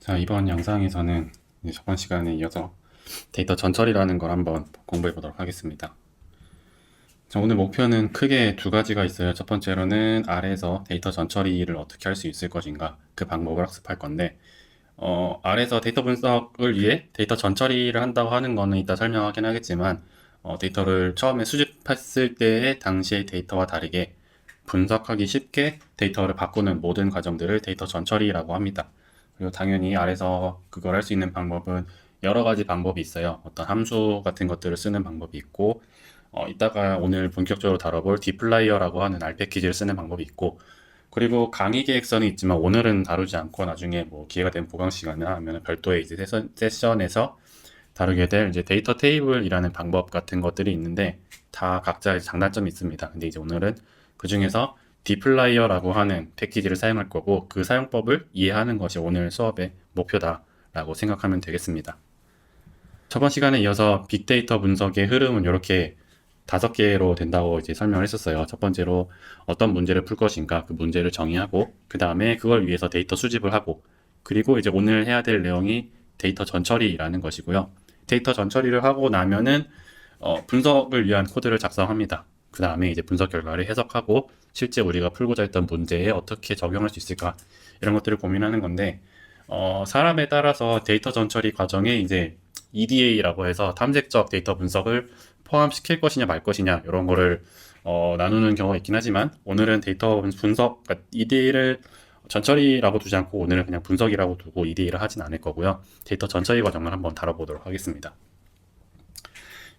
자, 이번 영상에서는 이제 저번 시간에 이어서 데이터 전처리라는 걸 한번 공부해 보도록 하겠습니다. 자, 오늘 목표는 크게 두 가지가 있어요. 첫 번째로는 아래에서 데이터 전처리를 어떻게 할 수 있을 것인가, 그 방법을 학습할 건데, 아래에서 데이터 분석을 위해 데이터 전처리를 한다고 하는 거는 이따 설명하긴 하겠지만, 데이터를 처음에 수집했을 때의 당시의 데이터와 다르게 분석하기 쉽게 데이터를 바꾸는 모든 과정들을 데이터 전처리라고 합니다. 그리고 당연히 아래서 그걸 할 수 있는 방법은 여러 가지 방법이 있어요. 어떤 함수 같은 것들을 쓰는 방법이 있고, 이따가 오늘 본격적으로 다뤄볼 디플라이어라고 하는 R 패키지를 쓰는 방법이 있고, 그리고 강의 계획서는 있지만 오늘은 다루지 않고 나중에 뭐 기회가 되면 보강 시간이나 하면 별도의 이제 세션에서 다루게 될 이제 데이터 테이블이라는 방법 같은 것들이 있는데 다 각자의 장단점이 있습니다. 근데 이제 오늘은 그 중에서 디플라이어라고 하는 패키지를 사용할 거고 그 사용법을 이해하는 것이 오늘 수업의 목표다라고 생각하면 되겠습니다. 저번 시간에 이어서 빅데이터 분석의 흐름은 이렇게 5개로 된다고 이제 설명을 했었어요. 첫 번째로 어떤 문제를 풀 것인가 그 문제를 정의하고 그 다음에 그걸 위해서 데이터 수집을 하고 그리고 이제 오늘 해야 될 내용이 데이터 전처리라는 것이고요. 데이터 전처리를 하고 나면은 분석을 위한 코드를 작성합니다. 그 다음에 이제 분석 결과를 해석하고 실제 우리가 풀고자 했던 문제에 어떻게 적용할 수 있을까 이런 것들을 고민하는 건데 사람에 따라서 데이터 전처리 과정에 이제 EDA라고 해서 탐색적 데이터 분석을 포함시킬 것이냐 말 것이냐 이런 거를 나누는 경우가 있긴 하지만 오늘은 데이터 분석, 그러니까 EDA를 전처리라고 두지 않고 오늘은 그냥 분석이라고 두고 EDA를 하진 않을 거고요. 데이터 전처리 과정을 한번 다뤄보도록 하겠습니다.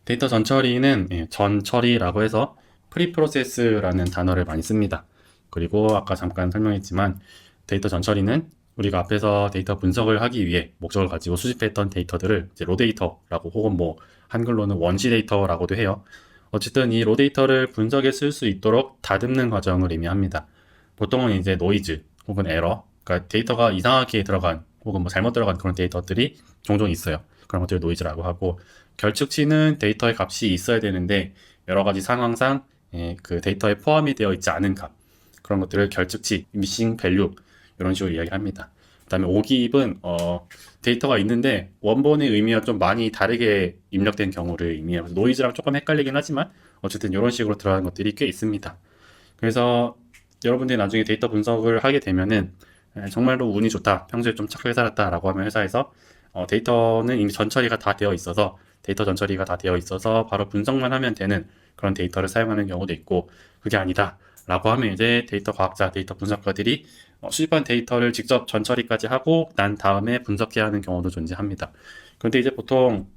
데이터 전처리는 전처리라고 해서 프리프로세스라는 단어를 많이 씁니다. 그리고 아까 잠깐 설명했지만 데이터 전처리는 우리가 앞에서 데이터 분석을 하기 위해 목적을 가지고 수집했던 데이터들을 이제 로데이터라고 혹은 뭐 한글로는 원시 데이터라고도 해요. 어쨌든 이 로데이터를 분석에 쓸 수 있도록 다듬는 과정을 의미합니다. 보통은 이제 노이즈 혹은 에러, 그러니까 데이터가 이상하게 들어간 혹은 뭐 잘못 들어간 그런 데이터들이 종종 있어요. 그런 것들을 노이즈라고 하고 결측치는 데이터의 값이 있어야 되는데 여러 가지 상황상 그 데이터에 포함이 되어 있지 않은 값 그런 것들을 결측치, 미싱 밸류 이런 식으로 이야기합니다. 그 다음에 오기입은 데이터가 있는데 원본의 의미와 좀 많이 다르게 입력된 경우를 의미해요. 노이즈랑 조금 헷갈리긴 하지만 어쨌든 이런 식으로 들어가는 것들이 꽤 있습니다. 그래서 여러분들이 나중에 데이터 분석을 하게 되면은 정말로 운이 좋다, 평소에 좀 착하게 살았다라고 하면 회사에서 데이터는 이미 전처리가 다 되어 있어서 데이터 전처리가 다 되어 있어서 바로 분석만 하면 되는 그런 데이터를 사용하는 경우도 있고 그게 아니다 라고 하면 이제 데이터 과학자, 데이터 분석가들이 수집한 데이터를 직접 전처리까지 하고 난 다음에 분석해야 하는 경우도 존재합니다. 그런데 이제 보통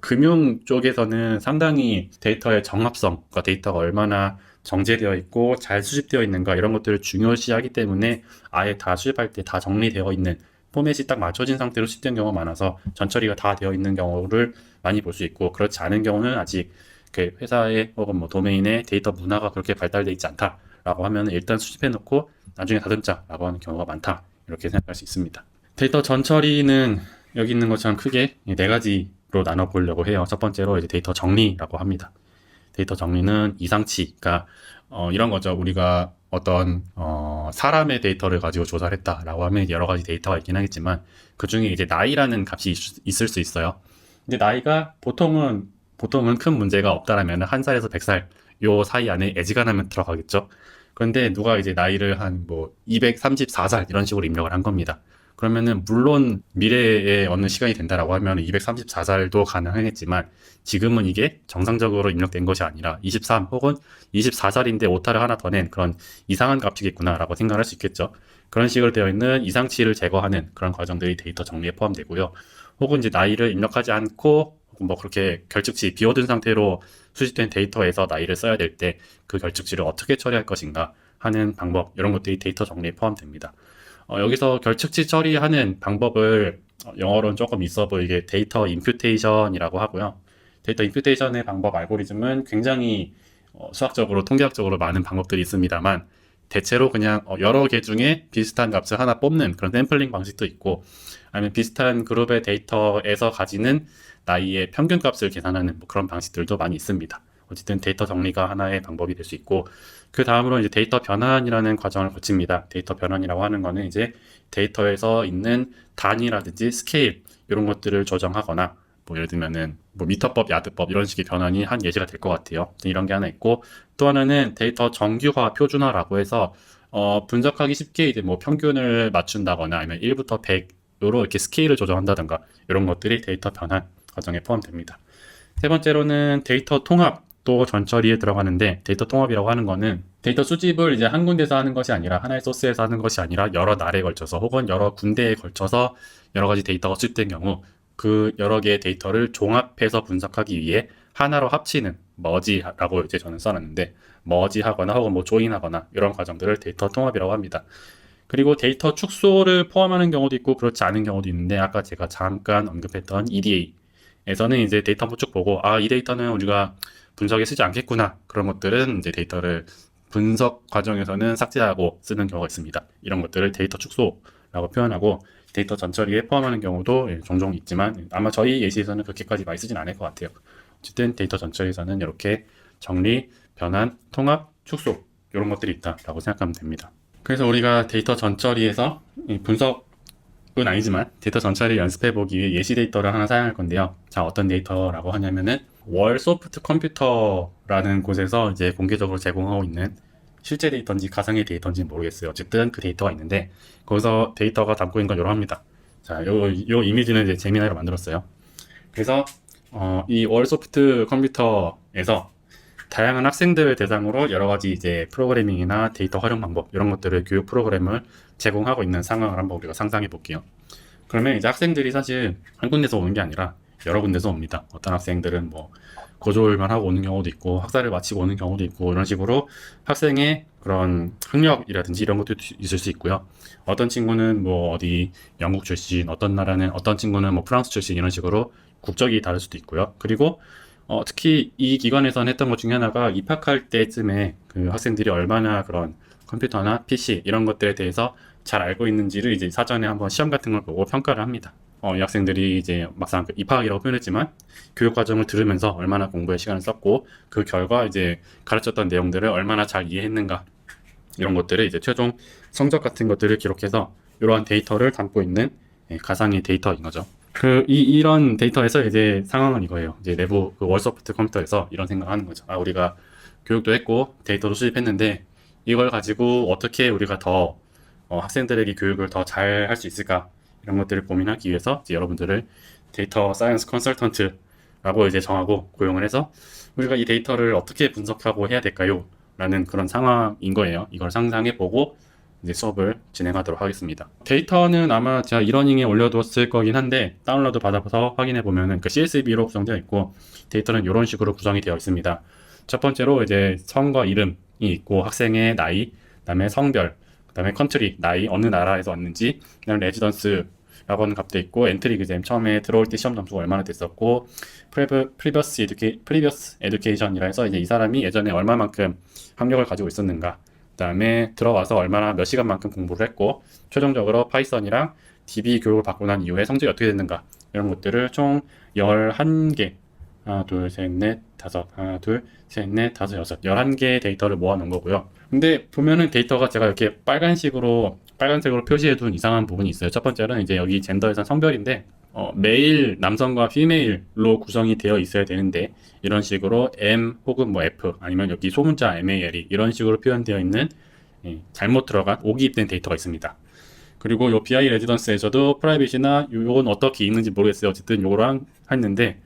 금융 쪽에서는 상당히 데이터의 정합성, 그러니까 데이터가 얼마나 정제되어 있고 잘 수집되어 있는가 이런 것들을 중요시하기 때문에 아예 다 수집할 때 다 정리되어 있는 포맷이 딱 맞춰진 상태로 수집된 경우가 많아서 전처리가 다 되어 있는 경우를 많이 볼 수 있고 그렇지 않은 경우는 아직 그 회사의 혹은 뭐 도메인의 데이터 문화가 그렇게 발달되어 있지 않다라고 하면 일단 수집해 놓고 나중에 다듬자라고 하는 경우가 많다 이렇게 생각할 수 있습니다. 데이터 전처리는 여기 있는 것처럼 크게 4가지로 나눠 보려고 해요. 첫 번째로 이제 데이터 정리라고 합니다. 데이터 정리는 이상치, 그러니까 이런 거죠. 우리가 어떤 사람의 데이터를 가지고 조사를 했다라고 하면 여러 가지 데이터가 있긴 하겠지만 그 중에 이제 나이라는 값이 있을 수 있어요. 근데 나이가 보통은 큰 문제가 없다라면 1살에서 100살 요 사이 안에 애지간하면 들어가겠죠. 그런데 누가 이제 나이를 한 뭐 234살 이런 식으로 입력을 한 겁니다. 그러면은 물론 미래에 어느 시간이 된다라고 하면 234살도 가능하겠지만 지금은 이게 정상적으로 입력된 것이 아니라 23 혹은 24살인데 오타를 하나 더 낸 그런 이상한 값이겠구나라고 생각할 수 있겠죠. 그런 식으로 되어 있는 이상치를 제거하는 그런 과정들이 데이터 정리에 포함되고요. 혹은 이제 나이를 입력하지 않고 뭐 그렇게 결측치 비워둔 상태로 수집된 데이터에서 나이를 써야 될 때 그 결측치를 어떻게 처리할 것인가 하는 방법 이런 것들이 데이터 정리에 포함됩니다. 여기서 결측치 처리하는 방법을 영어로는 조금 있어 보이게 데이터 임퓨테이션이라고 하고요. 데이터 임퓨테이션의 방법 알고리즘은 굉장히 수학적으로 통계학적으로 많은 방법들이 있습니다만 대체로 그냥 여러 개 중에 비슷한 값을 하나 뽑는 그런 샘플링 방식도 있고 아니면 비슷한 그룹의 데이터에서 가지는 나이의 평균 값을 계산하는 뭐 그런 방식들도 많이 있습니다. 어쨌든 데이터 정리가 하나의 방법이 될 수 있고, 그 다음으로 이제 데이터 변환이라는 과정을 거칩니다. 데이터 변환이라고 하는 거는 이제 데이터에서 있는 단위라든지 스케일 이런 것들을 조정하거나, 뭐 예를 들면은 뭐 미터법, 야드법 이런 식의 변환이 한 예시가 될 것 같아요. 이런 게 하나 있고, 또 하나는 데이터 정규화, 표준화라고 해서 분석하기 쉽게 이제 뭐 평균을 맞춘다거나 아니면 1부터 100으로 이렇게 스케일을 조정한다든가 이런 것들이 데이터 변환 과정에 포함됩니다. 세 번째로는 데이터 통합 또 전처리에 들어가는데, 데이터 통합이라고 하는 거는 데이터 수집을 이제 한 군데서 하는 것이 아니라, 하나의 소스에서 하는 것이 아니라 여러 날에 걸쳐서 혹은 여러 군데에 걸쳐서 여러 가지 데이터가 수집된 경우 그 여러 개의 데이터를 종합해서 분석하기 위해 하나로 합치는 머지라고 이제 저는 써놨는데, 머지하거나 혹은 뭐 조인하거나 이런 과정들을 데이터 통합이라고 합니다. 그리고 데이터 축소를 포함하는 경우도 있고 그렇지 않은 경우도 있는데, 아까 제가 잠깐 언급했던 EDA에서는 이제 데이터 한번 쭉 보고, 아, 이 데이터는 우리가 분석에 쓰지 않겠구나, 그런 것들은 이제 데이터를 분석 과정에서는 삭제하고 쓰는 경우가 있습니다. 이런 것들을 데이터 축소라고 표현하고, 데이터 전처리에 포함하는 경우도 종종 있지만 아마 저희 예시에서는 그렇게까지 많이 쓰진 않을 것 같아요. 어쨌든 데이터 전처리에서는 이렇게 정리, 변환, 통합, 축소 이런 것들이 있다라고 생각하면 됩니다. 그래서 우리가 데이터 전처리에서 분석은 아니지만 데이터 전처리 연습해 보기 위해 예시 데이터를 하나 사용할 건데요. 자, 어떤 데이터라고 하냐면은 월 소프트 컴퓨터라는 곳에서 이제 공개적으로 제공하고 있는, 실제 데이터인지 가상의 데이터인지는 모르겠어요. 어쨌든 그 데이터가 있는데, 거기서 데이터가 담고 있는 건 이러합니다. 자, 요 이미지는 이제 제미나이로 만들었어요. 그래서 이 월소프트 컴퓨터에서 다양한 학생들을 대상으로 여러 가지 이제 프로그래밍이나 데이터 활용 방법 이런 것들을 교육 프로그램을 제공하고 있는 상황을 한번 우리가 상상해 볼게요. 그러면 이제 학생들이 사실 한 군데서 오는 게 아니라 여러 군데서 옵니다. 어떤 학생들은 뭐 고졸만 하고 오는 경우도 있고 학사를 마치고 오는 경우도 있고, 이런 식으로 학생의 그런 학력이라든지 이런 것도 있을 수 있고요. 어떤 친구는 뭐 어디 영국 출신, 어떤 나라는, 어떤 친구는 뭐 프랑스 출신, 이런 식으로 국적이 다를 수도 있고요. 그리고 특히 이 기관에서는 했던 것 중에 하나가 입학할 때쯤에 그 학생들이 얼마나 그런 컴퓨터나 PC 이런 것들에 대해서 잘 알고 있는지를 이제 사전에 한번 시험 같은 걸 보고 평가를 합니다. 이 학생들이 이제 막상 입학이라고 표현했지만 교육 과정을 들으면서 얼마나 공부에 시간을 썼고, 그 결과 이제 가르쳤던 내용들을 얼마나 잘 이해했는가, 이런 것들을 이제 최종 성적 같은 것들을 기록해서 이러한 데이터를 담고 있는 가상의 데이터인 거죠. 이런 데이터에서 이제 상황은 이거예요. 이제 내부 그 월소프트 컴퓨터에서 이런 생각을 하는 거죠. 아, 우리가 교육도 했고 데이터도 수집했는데 이걸 가지고 어떻게 우리가 더 학생들에게 교육을 더 잘 할 수 있을까, 이런 것들을 고민하기 위해서 이제 여러분들을 데이터 사이언스 컨설턴트라고 이제 정하고 고용을 해서 우리가 이 데이터를 어떻게 분석하고 해야 될까요? 라는 그런 상황인 거예요. 이걸 상상해 보고 이제 수업을 진행하도록 하겠습니다. 데이터는 아마 제가 이러닝에 올려두었을 거긴 한데, 다운로드 받아서 확인해 보면은 그 CSV로 구성되어 있고, 데이터는 이런 식으로 구성이 되어 있습니다. 첫 번째로 이제 성과 이름이 있고, 학생의 나이, 그다음에 성별, 그다음에 컨트리, 나이, 어느 나라에서 왔는지, 그다음에 레지던스라고 하는 값도 있고, 엔트리 그잼 처음에 들어올 때 시험 점수가 얼마나 됐었고, previous education이라 해서 이제 이 사람이 예전에 얼마만큼 학력을 가지고 있었는가, 그다음에 들어와서 얼마나 몇 시간만큼 공부를 했고, 최종적으로 파이썬이랑 DB 교육을 받고 난 이후에 성적이 어떻게 됐는가, 이런 것들을 총 11개, 하나 둘 셋 넷 다섯, 하나 둘 셋 넷 다섯 여섯, 11개의 데이터를 모아 놓은 거고요. 근데 보면은 데이터가 제가 이렇게 빨간색으로 표시해 둔 이상한 부분이 있어요. 첫 번째는 이제 여기 젠더에선 성별인데, 메일, 남성과 피메일로 구성이 되어 있어야 되는데, 이런 식으로 M 혹은 뭐 F 아니면 여기 소문자 MAL이 이런 식으로 표현되어 있는 잘못 들어간 오기입된 데이터가 있습니다. 그리고 요 BI 레지던스에서도 프라이빗이나 요건 어떻게 읽는지 모르겠어요. 어쨌든 요거랑 했는데,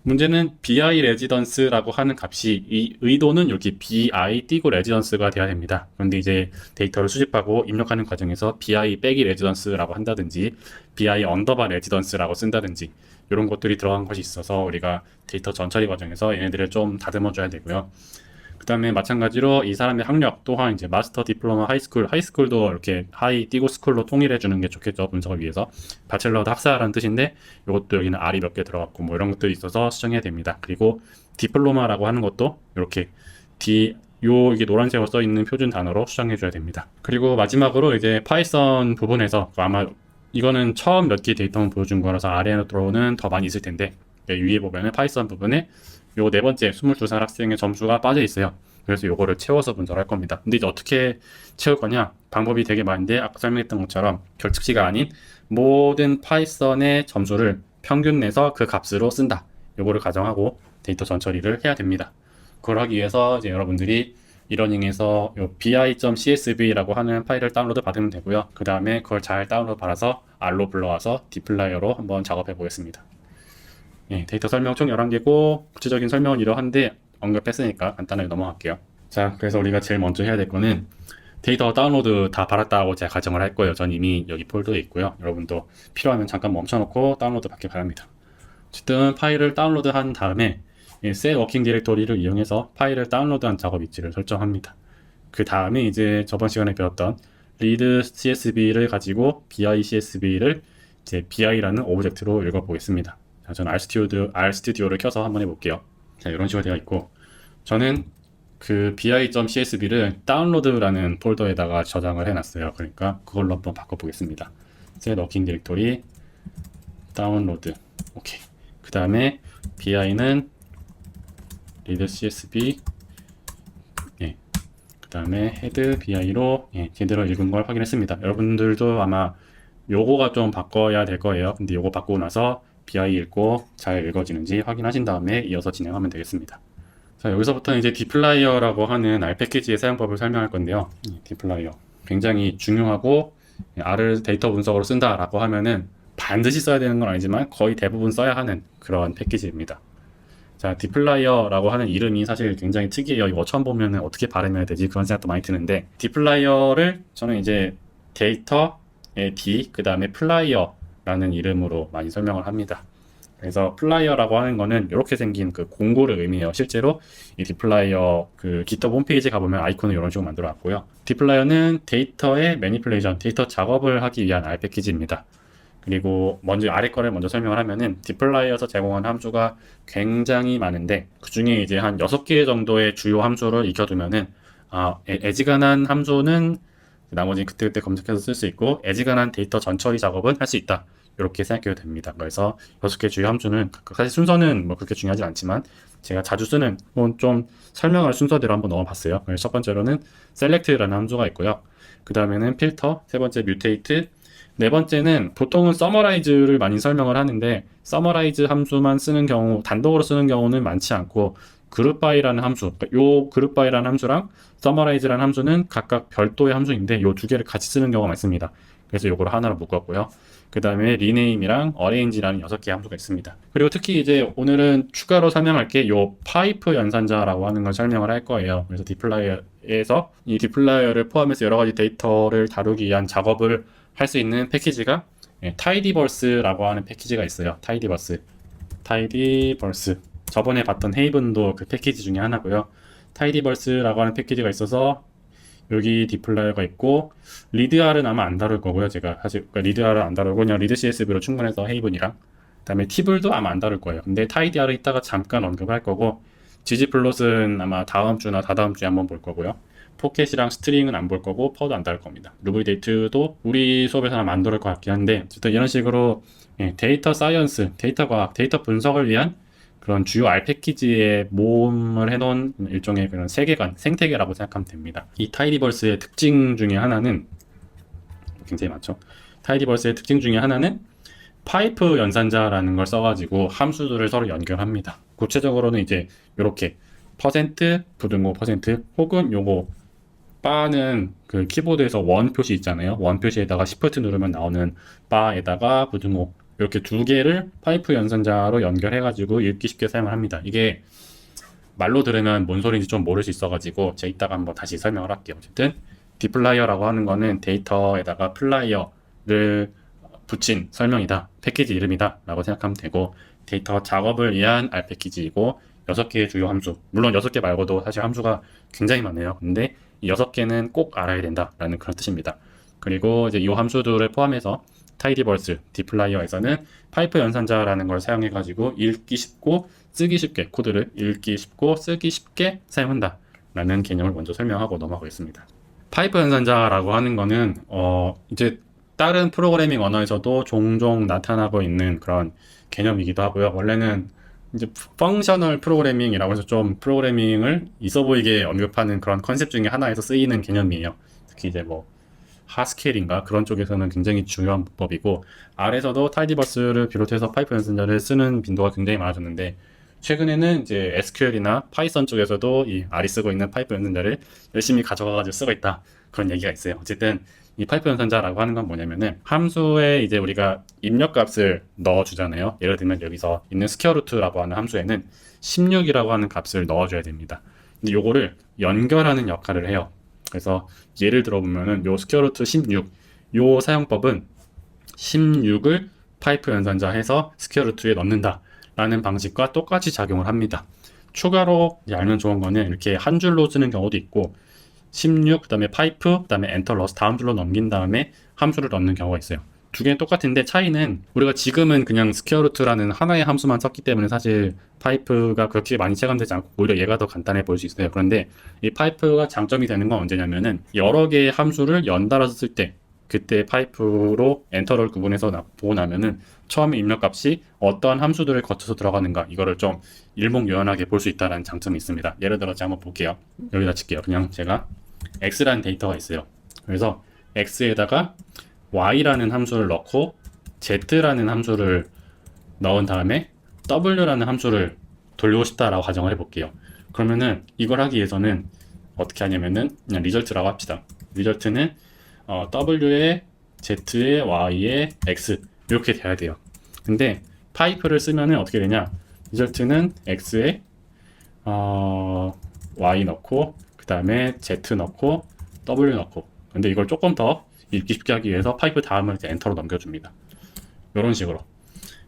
문제는 BI 레지던스라고 하는 값이, 이 의도는 여기 BI 띄고 레지던스가 돼야 됩니다. 그런데 이제 데이터를 수집하고 입력하는 과정에서 BI 빼기 레지던스라고 한다든지 BI 언더바 레지던스라고 쓴다든지 이런 것들이 들어간 것이 있어서 우리가 데이터 전처리 과정에서 얘네들을 좀 다듬어 줘야 되고요. 그 다음에 마찬가지로 이 사람의 학력 또한 이제 마스터, 디플로마, 하이스쿨도 이렇게 하이 띄고 스쿨로 통일해 주는 게 좋겠죠, 분석을 위해서. 바첼러도 학사라는 뜻인데 이것도 여기는 R이 몇 개 들어갔고 뭐 이런 것들이 있어서 수정해야 됩니다. 그리고 디플로마라고 하는 것도 이렇게 이게 노란색으로 써 있는 표준 단어로 수정해 줘야 됩니다. 그리고 마지막으로 이제 파이썬 부분에서, 아마 이거는 처음 몇 개 데이터만 보여준 거라서 아래로 들어오는 더 많이 있을 텐데, 위에 보면은 파이썬 부분에 요 네 번째 22살 학생의 점수가 빠져 있어요. 그래서 요거를 채워서 분석할 겁니다. 근데 이제 어떻게 채울 거냐? 방법이 되게 많은데 아까 설명했던 것처럼 결집치가 아닌 모든 파이썬의 점수를 평균 내서 그 값으로 쓴다. 요거를 가정하고 데이터 전처리를 해야 됩니다. 그걸 하기 위해서 이제 여러분들이 이러닝에서 요 bi.csv라고 하는 파일을 다운로드 받으면 되고요. 그 다음에 그걸 잘 다운로드 받아서 R로 불러와서 디플라이어로 한번 작업해 보겠습니다. 예, 데이터 설명 총 11개고 구체적인 설명은 이러한데 언급했으니까 간단하게 넘어갈게요. 자, 그래서 우리가 제일 먼저 해야 될 거는 데이터 다운로드 다 받았다고 제가 가정을 할 거예요. 전 이미 여기 폴더에 있고요. 여러분도 필요하면 잠깐 멈춰놓고 다운로드 받기 바랍니다. 어쨌든 파일을 다운로드한 다음에 셋 워킹 디렉토리를 이용해서 파일을 다운로드한 작업 위치를 설정합니다. 그 다음에 이제 저번 시간에 배웠던 read csv를 가지고 bi csv를 이제 bi라는 오브젝트로 읽어보겠습니다. 자, 저는 RStudio를 켜서 한번 해볼게요. 자, 이런 식으로 되어 있고 저는 그 bi.csv를 다운로드라는 폴더에다가 저장을 해놨어요. 그러니까 그걸로 한번 바꿔보겠습니다. set working directory 다운로드. 오케이. 그 다음에 bi는 read csv. 예. 그 다음에 head bi로 제대로 읽은 걸 확인했습니다. 여러분들도 아마 요거가 좀 바꿔야 될 거예요. 근데 요거 바꾸고 나서 bi 읽고 잘 읽어지는지 확인하신 다음에 이어서 진행하면 되겠습니다. 자, 여기서부터는 이제 디플라이어라고 하는 R 패키지의 사용법을 설명할 건데요. 디플라이어 굉장히 중요하고 R을 데이터 분석으로 쓴다라고 하면은 반드시 써야 되는 건 아니지만 거의 대부분 써야 하는 그런 패키지입니다. 자, 디플라이어라고 하는 이름이 사실 굉장히 특이해요. 이거 처음 보면은 어떻게 발음해야 되지? 그런 생각도 많이 드는데 디플라이어를 저는 이제 데이터의 D 그 다음에 플라이어라는 이름으로 많이 설명을 합니다. 그래서 플라이어라고 하는 거는 이렇게 생긴 그 공구를 의미해요. 실제로 이 디플라이어 그 GitHub 홈페이지 가보면 아이콘을 이런 식으로 만들어 놨고요. 디플라이어는 데이터의 매니플레이션, 데이터 작업을 하기 위한 R 패키지입니다. 그리고 먼저 아래 거를 먼저 설명을 하면은 디플라이어에서 제공하는 함수가 굉장히 많은데 그 중에 이제 한 6개 정도의 주요 함수를 익혀두면은 애지간한 함수는 나머지 그때그때 검색해서 쓸 수 있고 애지간한 데이터 전처리 작업은 할 수 있다. 이렇게 생각해도 됩니다. 그래서 6개 주요 함수는 사실 순서는 뭐 그렇게 중요하지 않지만 제가 자주 쓰는 좀 설명할 순서대로 한번 넣어봤어요. 그래서 첫 번째로는 select라는 함수가 있고요. 그 다음에는 filter, 세 번째 mutate, 네 번째는 보통은 summarize를 많이 설명을 하는데 summarize 함수만 쓰는 경우, 단독으로 쓰는 경우는 많지 않고 group by라는 함수, 요 group by라는 함수랑 summarize라는 함수는 각각 별도의 함수인데 요 두 개를 같이 쓰는 경우가 많습니다. 그래서 요거를 하나로 묶었고요. 그 다음에 rename이랑 arrange라는 6개의 함수가 있습니다. 그리고 특히 이제 오늘은 추가로 설명할 게 요 파이프 연산자라고 하는 걸 설명을 할 거예요. 그래서 디플라이어에서 이 디플라이어를 포함해서 여러 가지 데이터를 다루기 위한 작업을 할 수 있는 패키지가 tidyverse라고 하는 패키지가 있어요. tidyverse. 저번에 봤던 헤이븐도 그 패키지 중에 하나고요. tidyverse라고 하는 패키지가 있어서 여기 디플라이어가 있고 리드R은 아마 안 다룰 거고요. 제가 사실 리드R을 안 다루고 그냥 리드CSV로 충분해서 헤이븐이랑 그다음에 티블도 아마 안 다룰 거예요. 근데 tidyR을 이따가 잠깐 언급할 거고 ggplot은 아마 다음 주나 다다음 주에 한번 볼 거고요. 포켓이랑 스트링은 안 볼 거고 퍼도 안 다룰 겁니다. 루브리데이트도 우리 수업에서는 만들 것 같긴 한데 어쨌든 이런 식으로 데이터 사이언스, 데이터 과학, 데이터 분석을 위한 그런 주요 R 패키지에 모음을 해놓은 일종의 그런 세계관, 생태계라고 생각하면 됩니다. 이 타이디버스의 특징 중에 하나는 굉장히 많죠. 타이디버스의 특징 중에 하나는 파이프 연산자라는 걸 써가지고 함수들을 서로 연결합니다. 구체적으로는 이제 이렇게 퍼센트, 부등호 퍼센트 혹은 요거 바는 그 키보드에서 원 표시 있잖아요. 원 표시에다가 Shift 누르면 나오는 바에다가 부등호 이렇게 두 개를 파이프 연산자로 연결해가지고 읽기 쉽게 사용을 합니다. 이게 말로 들으면 뭔 소리인지 좀 모를 수 있어가지고 제가 이따가 한번 다시 설명을 할게요. 어쨌든 디플라이어라고 하는 거는 데이터에다가 플라이어를 붙인 설명이다. 패키지 이름이다. 라고 생각하면 되고 데이터 작업을 위한 R 패키지이고 6개의 주요 함수. 물론 6개 말고도 사실 함수가 굉장히 많네요. 근데 이 6개는 꼭 알아야 된다라는 그런 뜻입니다. 그리고 이제 이 함수들을 포함해서 tidyverse, 디플라이어에서는 파이프 연산자라는 걸 사용해가지고 읽기 쉽고 쓰기 쉽게 코드를 읽기 쉽고 쓰기 쉽게 사용한다 라는 개념을 먼저 설명하고 넘어가겠습니다. 파이프 연산자라고 하는 거는 이제 다른 프로그래밍 언어에서도 종종 나타나고 있는 그런 개념이기도 하고요. 원래는 이제 펑셔널 프로그래밍이라고 해서 좀 프로그래밍을 있어 보이게 언급하는 그런 컨셉 중에 하나에서 쓰이는 개념이에요. 특히 이제 뭐 하스케일인가 그런 쪽에서는 굉장히 중요한 문법이고, R에서도 타이디버스를 비롯해서 파이프 연산자를 쓰는 빈도가 굉장히 많아졌는데, 최근에는 이제 SQL이나 파이썬 쪽에서도 이 R이 쓰고 있는 파이프 연산자를 열심히 가져가가지고 쓰고 있다, 그런 얘기가 있어요. 어쨌든 이 파이프 연산자라고 하는 건 뭐냐면은, 함수에 이제 우리가 입력값을 넣어주잖아요. 예를 들면 여기서 있는 스퀘어루트라고 하는 함수에는 16이라고 하는 값을 넣어줘야 됩니다. 근데 요거를 연결하는 역할을 해요. 그래서 예를 들어 보면은 요 스퀘어루트 16, 요 사용법은 16을 파이프 연산자 해서 스퀘어루트에 넣는다 라는 방식과 똑같이 작용을 합니다. 추가로 알면 좋은 거는 이렇게 한 줄로 쓰는 경우도 있고, 16, 그 다음에 파이프, 그 다음에 엔터 넣어서 다음 줄로 넘긴 다음에 함수를 넣는 경우가 있어요. 두 개는 똑같은데 차이는, 우리가 지금은 그냥 스퀘어루트라는 하나의 함수만 썼기 때문에 사실 파이프가 그렇게 많이 체감되지 않고 오히려 얘가 더 간단해 보일 수 있어요. 그런데 이 파이프가 장점이 되는 건 언제냐면은, 여러 개의 함수를 연달아서 쓸 때, 그때 파이프로 엔터를 구분해서 보고 나면은 처음에 입력값이 어떠한 함수들을 거쳐서 들어가는가, 이거를 좀 일목요연하게 볼 수 있다는 장점이 있습니다. 예를 들어 제가 한번 볼게요. 여기다 칠게요. 그냥 제가 x라는 데이터가 있어요. 그래서 x에다가 y라는 함수를 넣고 z라는 함수를 넣은 다음에 w라는 함수를 돌리고 싶다라고 가정을 해볼게요. 그러면은 이걸 하기 위해서는 어떻게 하냐면은 그냥 리절트라고 합시다. 리절트는 w에 z에 y에 x 이렇게 돼야 돼요. 근데 파이프를 쓰면은 어떻게 되냐? 리절트는 x에 y 넣고 그 다음에 z 넣고 w 넣고, 근데 이걸 조금 더 읽기 쉽게 하기 위해서 파이프 다음을 이제 엔터로 넘겨줍니다. 이런 식으로.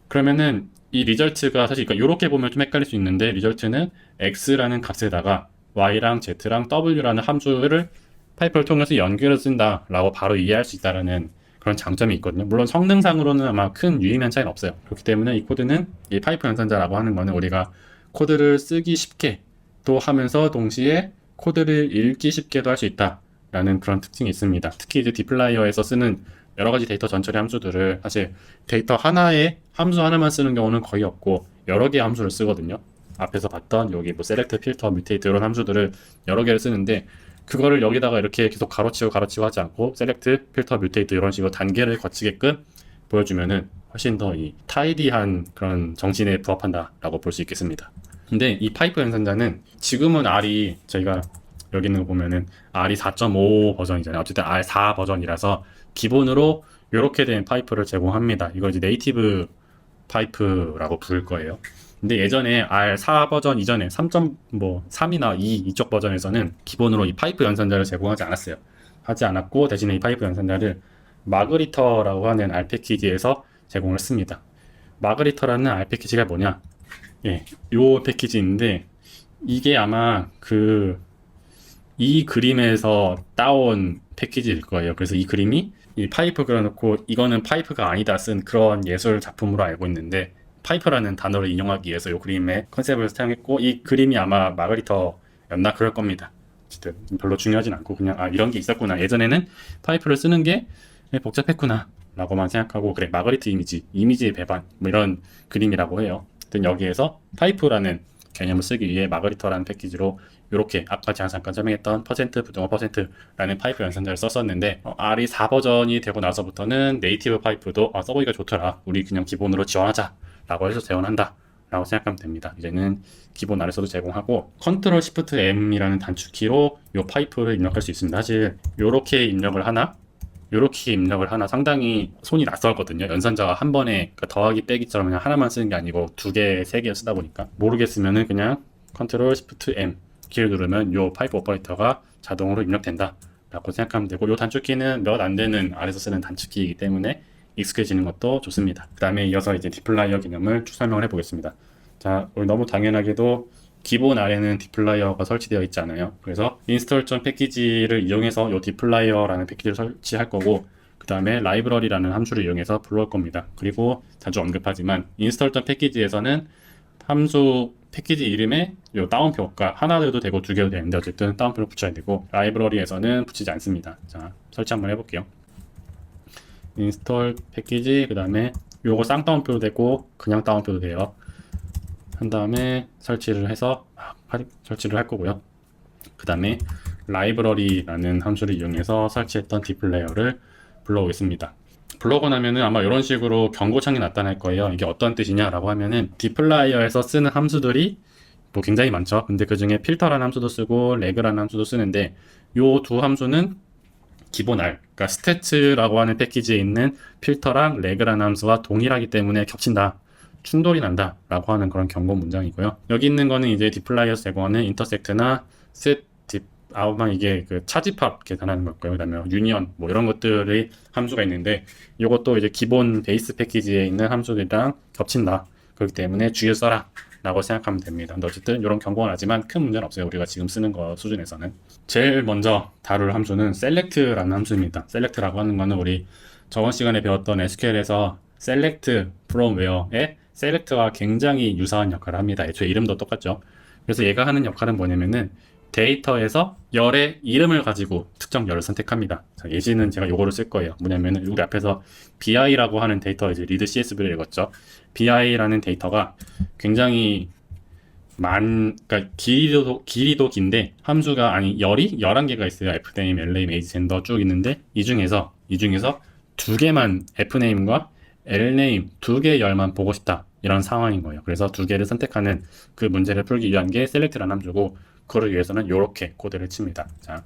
그러면은 이 리절트가 사실 이렇게 보면 좀 헷갈릴 수 있는데, 리절트는 x라는 값에다가 y랑 z랑 w라는 함수를 파이프를 통해서 연결해서 쓴다 라고 바로 이해할 수 있다는 그런 장점이 있거든요. 물론 성능상으로는 아마 큰 유의미한 차이는 없어요. 그렇기 때문에 이 코드는, 이 파이프 연산자라고 하는 거는 우리가 코드를 쓰기 쉽게 또 하면서 동시에 코드를 읽기 쉽게도 할 수 있다 라는 그런 특징이 있습니다. 특히 이제 디플라이어에서 쓰는 여러 가지 데이터 전처리 함수들을 사실 데이터 하나에 함수 하나만 쓰는 경우는 거의 없고 여러 개의 함수를 쓰거든요. 앞에서 봤던 여기 뭐 셀렉트, 필터, 뮤테이트 이런 함수들을 여러 개를 쓰는데, 그거를 여기다가 이렇게 계속 가로치고 하지 않고 셀렉트, 필터, 뮤테이트 이런 식으로 단계를 거치게끔 보여주면은 훨씬 더 이 타이디한 그런 정신에 부합한다라고 볼 수 있겠습니다. 근데 이 파이프 연산자는 지금은 R이, 저희가 여기 있는 거 보면은 R이 4.5 버전이잖아요. 어쨌든 R4 버전이라서 기본으로 이렇게 된 파이프를 제공합니다. 이걸 이제 네이티브 파이프라고 부를 거예요. 근데 예전에 R4 버전 이전에 3.3이나 2 이쪽 버전에서는 기본으로 이 파이프 연산자를 제공하지 않았어요. 하지 않았고, 대신에 이 파이프 연산자를 마그리터라고 하는 R 패키지에서 제공을 했습니다. 마그리터라는 R 패키지가 뭐냐? 예, 요 패키지인데, 이게 아마 이 그림에서 따온 패키지일 거예요. 그래서 이 그림이 이 파이프 그려놓고 이거는 파이프가 아니다 쓴 그런 예술 작품으로 알고 있는데, 파이프라는 단어를 인용하기 위해서 이 그림의 컨셉을 사용했고, 이 그림이 아마 마그리터였나 그럴 겁니다. 어쨌든 별로 중요하진 않고 그냥 이런 게 있었구나, 예전에는 파이프를 쓰는 게 복잡했구나 라고만 생각하고, 그래 마그리트 이미지의 배반 뭐 이런 그림이라고 해요. 어쨌든 여기에서 파이프라는 개념을 쓰기 위해 마그리터라는 패키지로 이렇게 아까 제가 잠깐 설명했던 부등호 %라는 파이프 연산자를 썼었는데, R이 4 버전이 되고 나서부터는 네이티브 파이프도 써보기가 좋더라, 우리 그냥 기본으로 지원하자 라고 해서 지원한다 라고 생각하면 됩니다. 이제는 기본 R에서도 제공하고, 컨트롤 시프트 M이라는 단축키로 이 파이프를 입력할 수 있습니다. 사실 이렇게 입력을 하나 상당히 손이 낯설거든요. 연산자가 한 번에 더하기 빼기처럼 그냥 하나만 쓰는 게 아니고 두 개, 세 개 쓰다 보니까 모르겠으면은 그냥 컨트롤 시프트 M 키를 누르면 이 파이프 오퍼레이터가 자동으로 입력된다 라고 생각하면 되고, 이 단축키는 몇 안 되는 R에서 쓰는 단축키이기 때문에 익숙해지는 것도 좋습니다. 그 다음에 이어서 이제 디플라이어 개념을 쭉 설명을 해보겠습니다. 자, 우리 너무 당연하게도 기본 R에는 디플라이어가 설치되어 있지 않아요. 그래서 인스톨 패키지를 이용해서 이 디플라이어라는 패키지를 설치할 거고, 그 다음에 라이브러리라는 함수를 이용해서 불러올 겁니다. 그리고 자주 언급하지만 인스톨 패키지에서는 함수 패키지 이름에 요 따옴표가 하나 돼도 되고 두 개도 되는데 어쨌든 따옴표를 붙여야 되고, 라이브러리에서는 붙이지 않습니다. 자, 설치 한번 해볼게요. 인스톨 패키지, 그 다음에 요거 쌍따옴표도 되고 그냥 따옴표도 돼요. 한 다음에 설치를 해서 설치를 할 거고요. 그 다음에 라이브러리라는 함수를 이용해서 설치했던 디플레이어를 불러오겠습니다. 불러오고 나면은 아마 이런 식으로 경고창이 나타날 거예요. 이게 어떤 뜻이냐라고 하면은 디플라이어에서 쓰는 함수들이 뭐 굉장히 많죠. 근데 그 중에 필터라는 함수도 쓰고 레그라는 함수도 쓰는데 요 두 함수는 기본 R, 그러니까 스태츠라고 하는 패키지에 있는 필터랑 레그라는 함수와 동일하기 때문에 겹친다, 충돌이 난다 라고 하는 그런 경고 문장이고요. 여기 있는 거는 이제 디플라이어에서 제공하는 인터섹트나 셋, 딥, 아마 이게 그 차집합 계산하는 거고요. 그 다음에 유니언 뭐 이런 것들이 함수가 있는데 이것도 이제 기본 베이스 패키지에 있는 함수들이랑 겹친다. 그렇기 때문에 주의를 써라 라고 생각하면 됩니다. 근데 어쨌든 이런 경고가 나지만 큰 문제는 없어요. 우리가 지금 쓰는 거 수준에서는. 제일 먼저 다룰 함수는 select라는 함수입니다. select라고 하는 거는 우리 저번 시간에 배웠던 SQL에서 select from where의 select와 굉장히 유사한 역할을 합니다. 애초에 이름도 똑같죠. 그래서 얘가 하는 역할은 뭐냐면은 데이터에서 열의 이름을 가지고 특정 열을 선택합니다. 자, 예시는 제가 요거를 쓸 거예요. 뭐냐면은 우리 앞에서 BI라고 하는 데이터 이제 리드 CSV를 읽었죠. BI라는 데이터가 굉장히 그러니까 길이도 긴데 함수가 열이 11개가 있어요. fname, lname, age, gender 쭉 있는데 이 중에서 두 개만 fname과 lname 두 개의 열만 보고 싶다. 이런 상황인 거예요. 그래서 두 개를 선택하는 그 문제를 풀기 위한 게 select라는 함수고 그걸 위해서는 이렇게 코드를 칩니다. 자,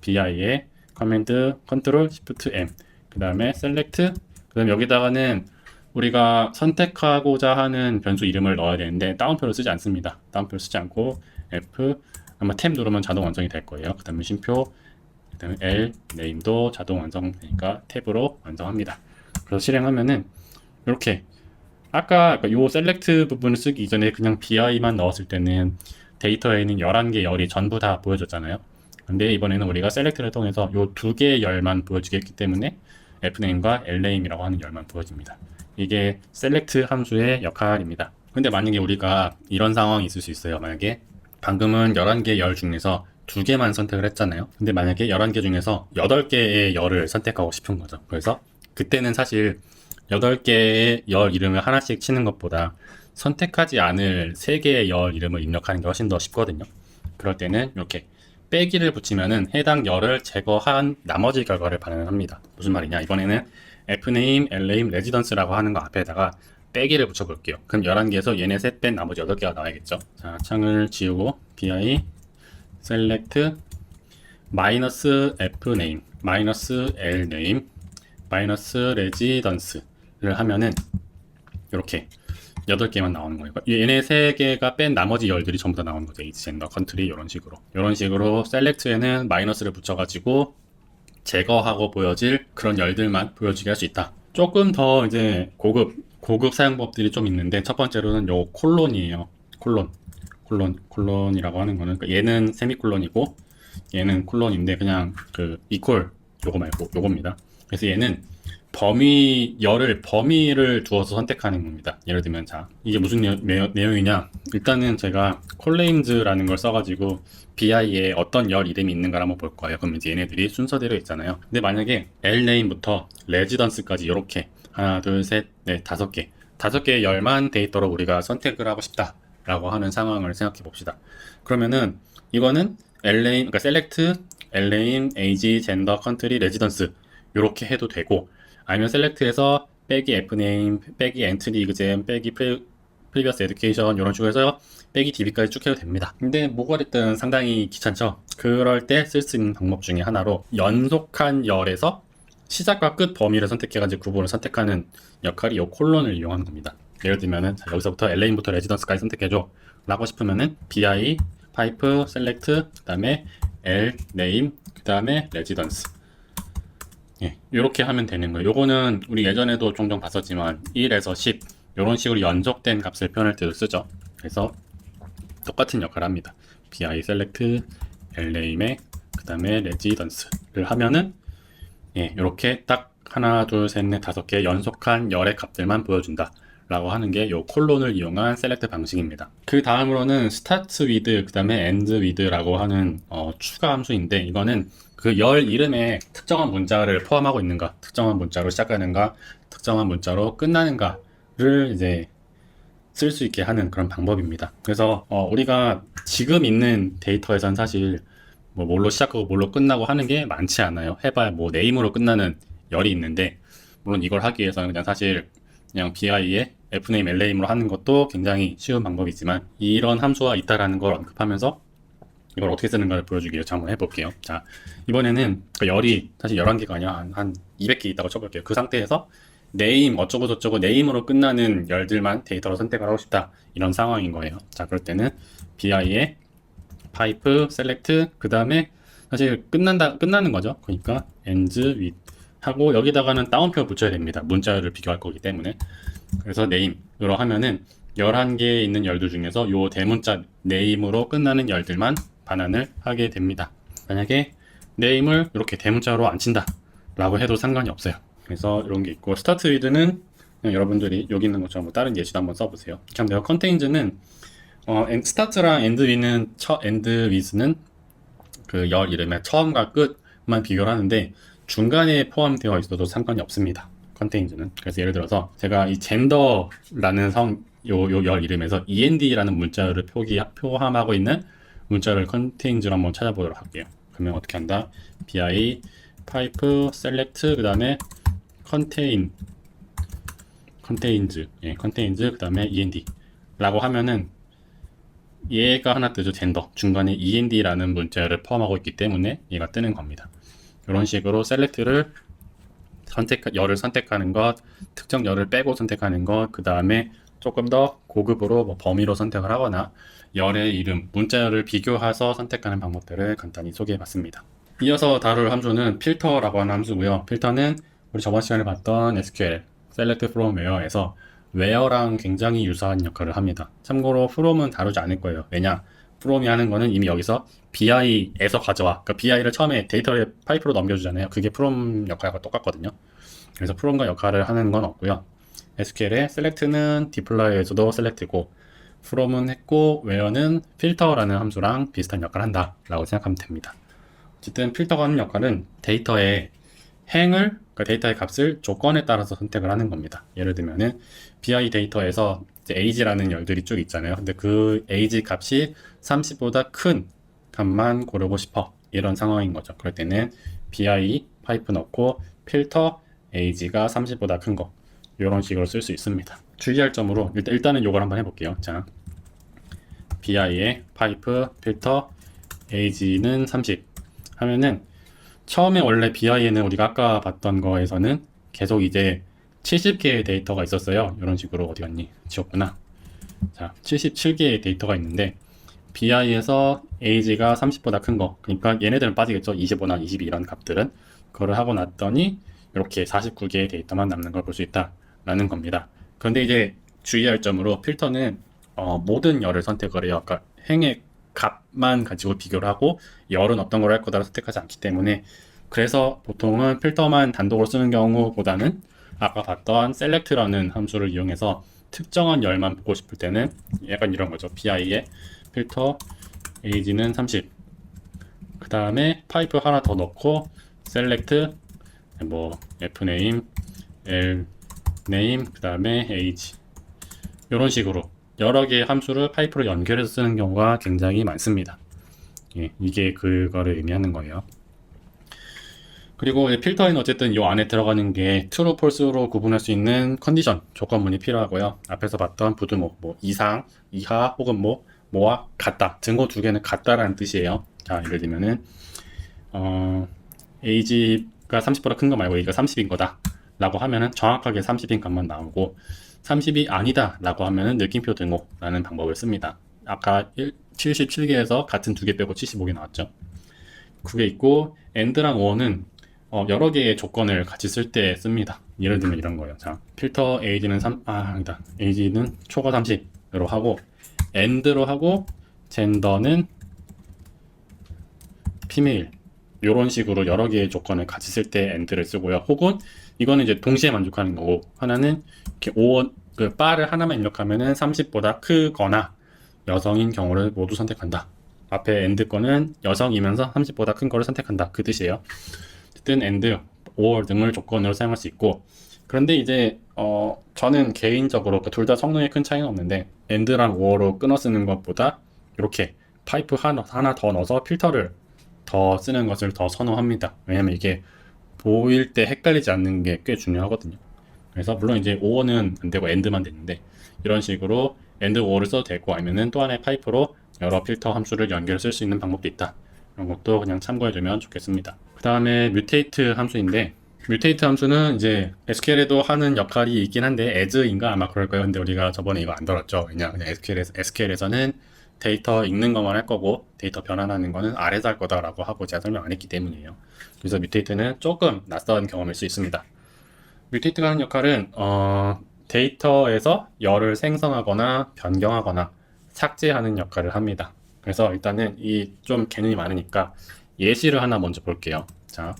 bi에 커맨드 컨트롤 shift m 그 다음에 select 그 다음에 여기다가는 우리가 선택하고자 하는 변수 이름을 넣어야 되는데 다운표를 쓰지 않습니다. 다운표를 쓰지 않고 F 아마 탭 누르면 자동 완성이 될 거예요. 그 다음에 쉼표 그 다음에 L 네임도 자동 완성되니까 탭으로 완성합니다. 그래서 실행하면은 이렇게 아까 요 셀렉트 부분을 쓰기 이전에 그냥 BI만 넣었을 때는 데이터에 있는 11개 열이 전부 다 보여줬잖아요. 근데 이번에는 우리가 셀렉트를 통해서 요 두 개의 열만 보여주게 했기 때문에 fname과 lname이라고 하는 열만 보여집니다. 이게 select 함수의 역할입니다. 근데 만약에 우리가 이런 상황이 있을 수 있어요. 만약에 방금은 11개 열 중에서 두 개만 선택을 했잖아요. 근데 만약에 11개 중에서 8개의 열을 선택하고 싶은 거죠. 그래서 그때는 사실 8개의 열 이름을 하나씩 치는 것보다 선택하지 않을 3개의 열 이름을 입력하는 게 훨씬 더 쉽거든요. 그럴 때는 이렇게 빼기를 붙이면은 해당 열을 제거한 나머지 결과를 반영합니다. 무슨 말이냐? 이번에는 fname, lname, residence라고 하는 거 앞에다가 빼기를 붙여볼게요. 그럼 11개에서 얘네 셋 뺀 나머지 8개가 나와야겠죠. 자, 창을 지우고 bi select 마이너스 fname, 마이너스 lname, 마이너스 residence를 하면은 이렇게 8개만 나오는 거예요. 얘네 3개가 뺀 나머지 열들이 전부 다 나오는 거죠. age, gender, country 이런 식으로 select에는 마이너스를 붙여가지고 제거하고 보여질 그런 열들만 보여주게 할 수 있다. 조금 더 이제 고급 사용법들이 좀 있는데 첫 번째로는 요 콜론이에요. 콜론이라고 하는 거는 얘는 세미콜론이고 얘는 콜론인데 그냥 그 이퀄 요거 말고 요겁니다. 그래서 얘는 범위를 두어서 선택하는 겁니다. 예를 들면 자 이게 무슨 내용이냐, 일단은 제가 콜네임즈라는 걸 써가지고 bi에 어떤 열 이름이 있는가를 한번 볼 거예요. 그럼 이제 얘네들이 순서대로 있잖아요. 근데 만약에 lname부터 residence까지 이렇게 하나 둘셋넷 5개의 열만 데이터로 우리가 선택을 하고 싶다 라고 하는 상황을 생각해 봅시다. 그러면은 이거는 그러니까 select lname, age, gender, country, residence 이렇게 해도 되고, 아니면 select에서 빼기 fname, 빼기 entry exam, 빼기 previous education 이런 식으로 해서 빼기 db까지 쭉 해도 됩니다. 근데 뭐가 됐든 상당히 귀찮죠. 그럴 때 쓸 수 있는 방법 중에 하나로 연속한 열에서 시작과 끝 범위를 선택해가지고 구분을 선택하는 역할이 이 콜론을 이용하는 겁니다. 예를 들면은 자, 여기서부터 lane부터 residence까지 선택해줘 라고 싶으면은 bi pipe select 그 다음에 l name 그 다음에 residence 예, 이렇게 하면 되는 거예요. 요거는 우리 예전에도 종종 봤었지만 1에서 10 이런 식으로 연속된 값을 표현할 때도 쓰죠. 그래서 똑같은 역할을 합니다. bi select lname에 그 다음에 residence를 하면은 예, 이렇게 딱 하나 둘 셋 넷 5개 연속한 열의 값들만 보여준다 라고 하는 게 요 콜론을 이용한 셀렉트 방식입니다. 그 다음으로는 start with 그 다음에 end with라고 하는 추가 함수인데, 이거는 그 열 이름에 특정한 문자를 포함하고 있는가, 특정한 문자로 시작하는가, 특정한 문자로 끝나는가를 이제 쓸 수 있게 하는 그런 방법입니다. 그래서 우리가 지금 있는 데이터에선 사실 뭐 뭘로 시작하고 뭘로 끝나고 하는 게 많지 않아요. 해봐야 뭐 네임으로 끝나는 열이 있는데, 물론 이걸 하기 위해서는 그냥 사실 그냥 BI에 fname LNAM으로 하는 것도 굉장히 쉬운 방법이지만, 이런 함수가 있다라는 걸 언급하면서 이걸 어떻게 쓰는가를 보여주기 위해서 한번 해볼게요. 자, 이번에는 그 열이 사실 11개가 아니라 한 200개 있다고 쳐볼게요. 그 상태에서 네임 어쩌고 저쩌고 네임으로 끝나는 열들만 데이터로 선택을 하고 싶다, 이런 상황인 거예요. 자, 그럴 때는 BI에 파이프 셀렉트, 그 다음에 사실 끝나는 거죠. 그러니까 ends with 하고, 여기다가는 따옴표 붙여야 됩니다. 문자열을 비교할 거기 때문에. 그래서 네임으로 하면은 11개에 있는 열들 중에서 요 대문자 네임으로 끝나는 열들만 반환을 하게 됩니다. 만약에 네임을 이렇게 대문자로 안 친다 라고 해도 상관이 없어요. 그래서 이런 게 있고, 스타트 위드는 그냥 여러분들이 여기 있는 것처럼 뭐 다른 예시도 한번 써보세요. 참, 내가 컨테인즈는 스타트랑 엔드 위즈는 그 열 이름의 처음과 끝만 비교를 하는데, 중간에 포함되어 있어도 상관이 없습니다. 컨테인즈는. 그래서 예를 들어서 제가 이 젠더라는 요 열 이름에서 end라는 문자를 포함하고 있는 문자를 컨테인즈로 한번 찾아보도록 할게요. 그러면 어떻게 한다? bi 파이프 셀렉트, 그 다음에 컨테인즈 그 다음에 end 라고 하면은 얘가 하나 뜨죠. 젠더. 중간에 end라는 문자를 포함하고 있기 때문에 얘가 뜨는 겁니다. 이런 식으로 셀렉트를 열을 선택하는 것, 특정 열을 빼고 선택하는 것, 그 다음에 조금 더 고급으로 뭐 범위로 선택을 하거나 열의 이름, 문자열을 비교해서 선택하는 방법들을 간단히 소개해 봤습니다. 이어서 다룰 함수는 필터라고 하는 함수고요. 필터는 우리 저번 시간에 봤던 SQL select from where에서 where랑 굉장히 유사한 역할을 합니다. 참고로 from은 다루지 않을 거예요. 왜냐? from이 하는 거는 이미 여기서 BI에서 가져와. 그러니까 BI를 처음에 데이터를 파이프로 넘겨주잖아요. 그게 from 역할과 똑같거든요. 그래서 from과 역할을 하는 건 없고요. SQL의 select는 deploy에서도 select고, from은 했고, where는 filter라는 함수랑 비슷한 역할을 한다 라고 생각하면 됩니다. 어쨌든 필터가 하는 역할은 데이터의 행을, 그러니까 데이터의 값을 조건에 따라서 선택을 하는 겁니다. 예를 들면은 BI 데이터에서 이제 age라는 열들이 쭉 있잖아요. 근데 그 age 값이 30보다 큰 값만 고르고 싶어, 이런 상황인 거죠. 그럴 때는 BI 파이프 넣고 필터 age가 30보다 큰 거, 이런 식으로 쓸 수 있습니다. 주의할 점으로 일단은 이걸 한번 해볼게요. 자, BI의 파이프 필터 age는 30 하면은, 처음에 원래 BI에는 우리가 아까 봤던 거에서는 계속 이제 70개의 데이터가 있었어요. 이런 식으로. 어디 갔니? 지웠구나. 자, 77개의 데이터가 있는데, BI에서 age가 30보다 큰 거, 그러니까 얘네들은 빠지겠죠. 25나 22 이런 값들은. 그거를 하고 났더니 이렇게 49개의 데이터만 남는 걸 볼 수 있다라는 겁니다. 그런데 이제 주의할 점으로 필터는 모든 열을 선택을 해요. 그러니까 행의 값만 가지고 비교를 하고 열은 어떤 걸 할 거다를 선택하지 않기 때문에, 그래서 보통은 필터만 단독으로 쓰는 경우보다는 아까 봤던 select라는 함수를 이용해서 특정한 열만 보고 싶을 때는 약간 이런 거죠. BI의 필터 age는 30, 그 다음에 파이프 하나 더 넣고 select 뭐 fname lname 그 다음에 age, 이런 식으로 여러 개의 함수를 파이프로 연결해서 쓰는 경우가 굉장히 많습니다. 이게 그거를 의미하는 거예요. 그리고 필터에는 어쨌든 이 안에 들어가는 게 true, false로 구분할 수 있는 컨디션, 조건문이 필요하고요. 앞에서 봤던 부등호, 뭐 이상, 이하, 혹은 뭐와 같다, 증거 두 개는 같다라는 뜻이에요. 자, 예를 들면은 age가 30보다 큰 거 말고 얘가 30인 거다 라고 하면은 정확하게 30인 값만 나오고, 30이 아니다 라고 하면은 느낌표 등호라는 방법을 씁니다. 아까 77개에서 같은 두 개 빼고 75개 나왔죠. 그게 있고, and랑 or는 여러 개의 조건을 같이 쓸 때 씁니다. 예를 들면 이런 거예요. 자, 필터 age는 아니다. age는 초과 30으로 하고, and로 하고, 젠더는 female, 이런 식으로 여러 개의 조건을 같이 쓸 때 and를 쓰고요. 혹은 이거는 이제 동시에 만족하는 거고, 하나는 이렇게 그 바를 하나만 입력하면은 30보다 크거나 여성인 경우를 모두 선택한다. 앞에 and 거는 여성이면서 30보다 큰 거를 선택한다, 그 뜻이에요. 어쨌든 and, or 등을 조건으로 사용할 수 있고, 그런데 이제 저는 개인적으로 둘 다 성능에 큰 차이는 없는데 AND랑 OR로 끊어 쓰는 것보다 이렇게 파이프 하나 더 넣어서 필터를 더 쓰는 것을 더 선호합니다. 왜냐면 이게 보일 때 헷갈리지 않는 게 꽤 중요하거든요. 그래서 물론 이제 OR는 안 되고 AND만 되는데 이런 식으로 AND OR를 써도 되고 아니면은 또 하나의 파이프로 여러 필터 함수를 연결 쓸 수 있는 방법도 있다. 이런 것도 그냥 참고해주면 좋겠습니다. 그 다음에 뮤테이트 함수인데 뮤테이트 함수는 이제 SQL에도 하는 역할이 있긴 한데 as인가 아마 그럴 거예요. 근데 우리가 저번에 이거 안 다뤘죠. 왜냐 그냥 SQL에서는 데이터 읽는 것만 할 거고 데이터 변환하는 거는 R에서 할 거다라고 하고 제가 설명 안 했기 때문이에요. 그래서 뮤테이트는 조금 낯선 경험일 수 있습니다. 뮤테이트가 하는 역할은 데이터에서 열을 생성하거나 변경하거나 삭제하는 역할을 합니다. 그래서 일단은 이 좀 개념이 많으니까 예시를 하나 먼저 볼게요. 자,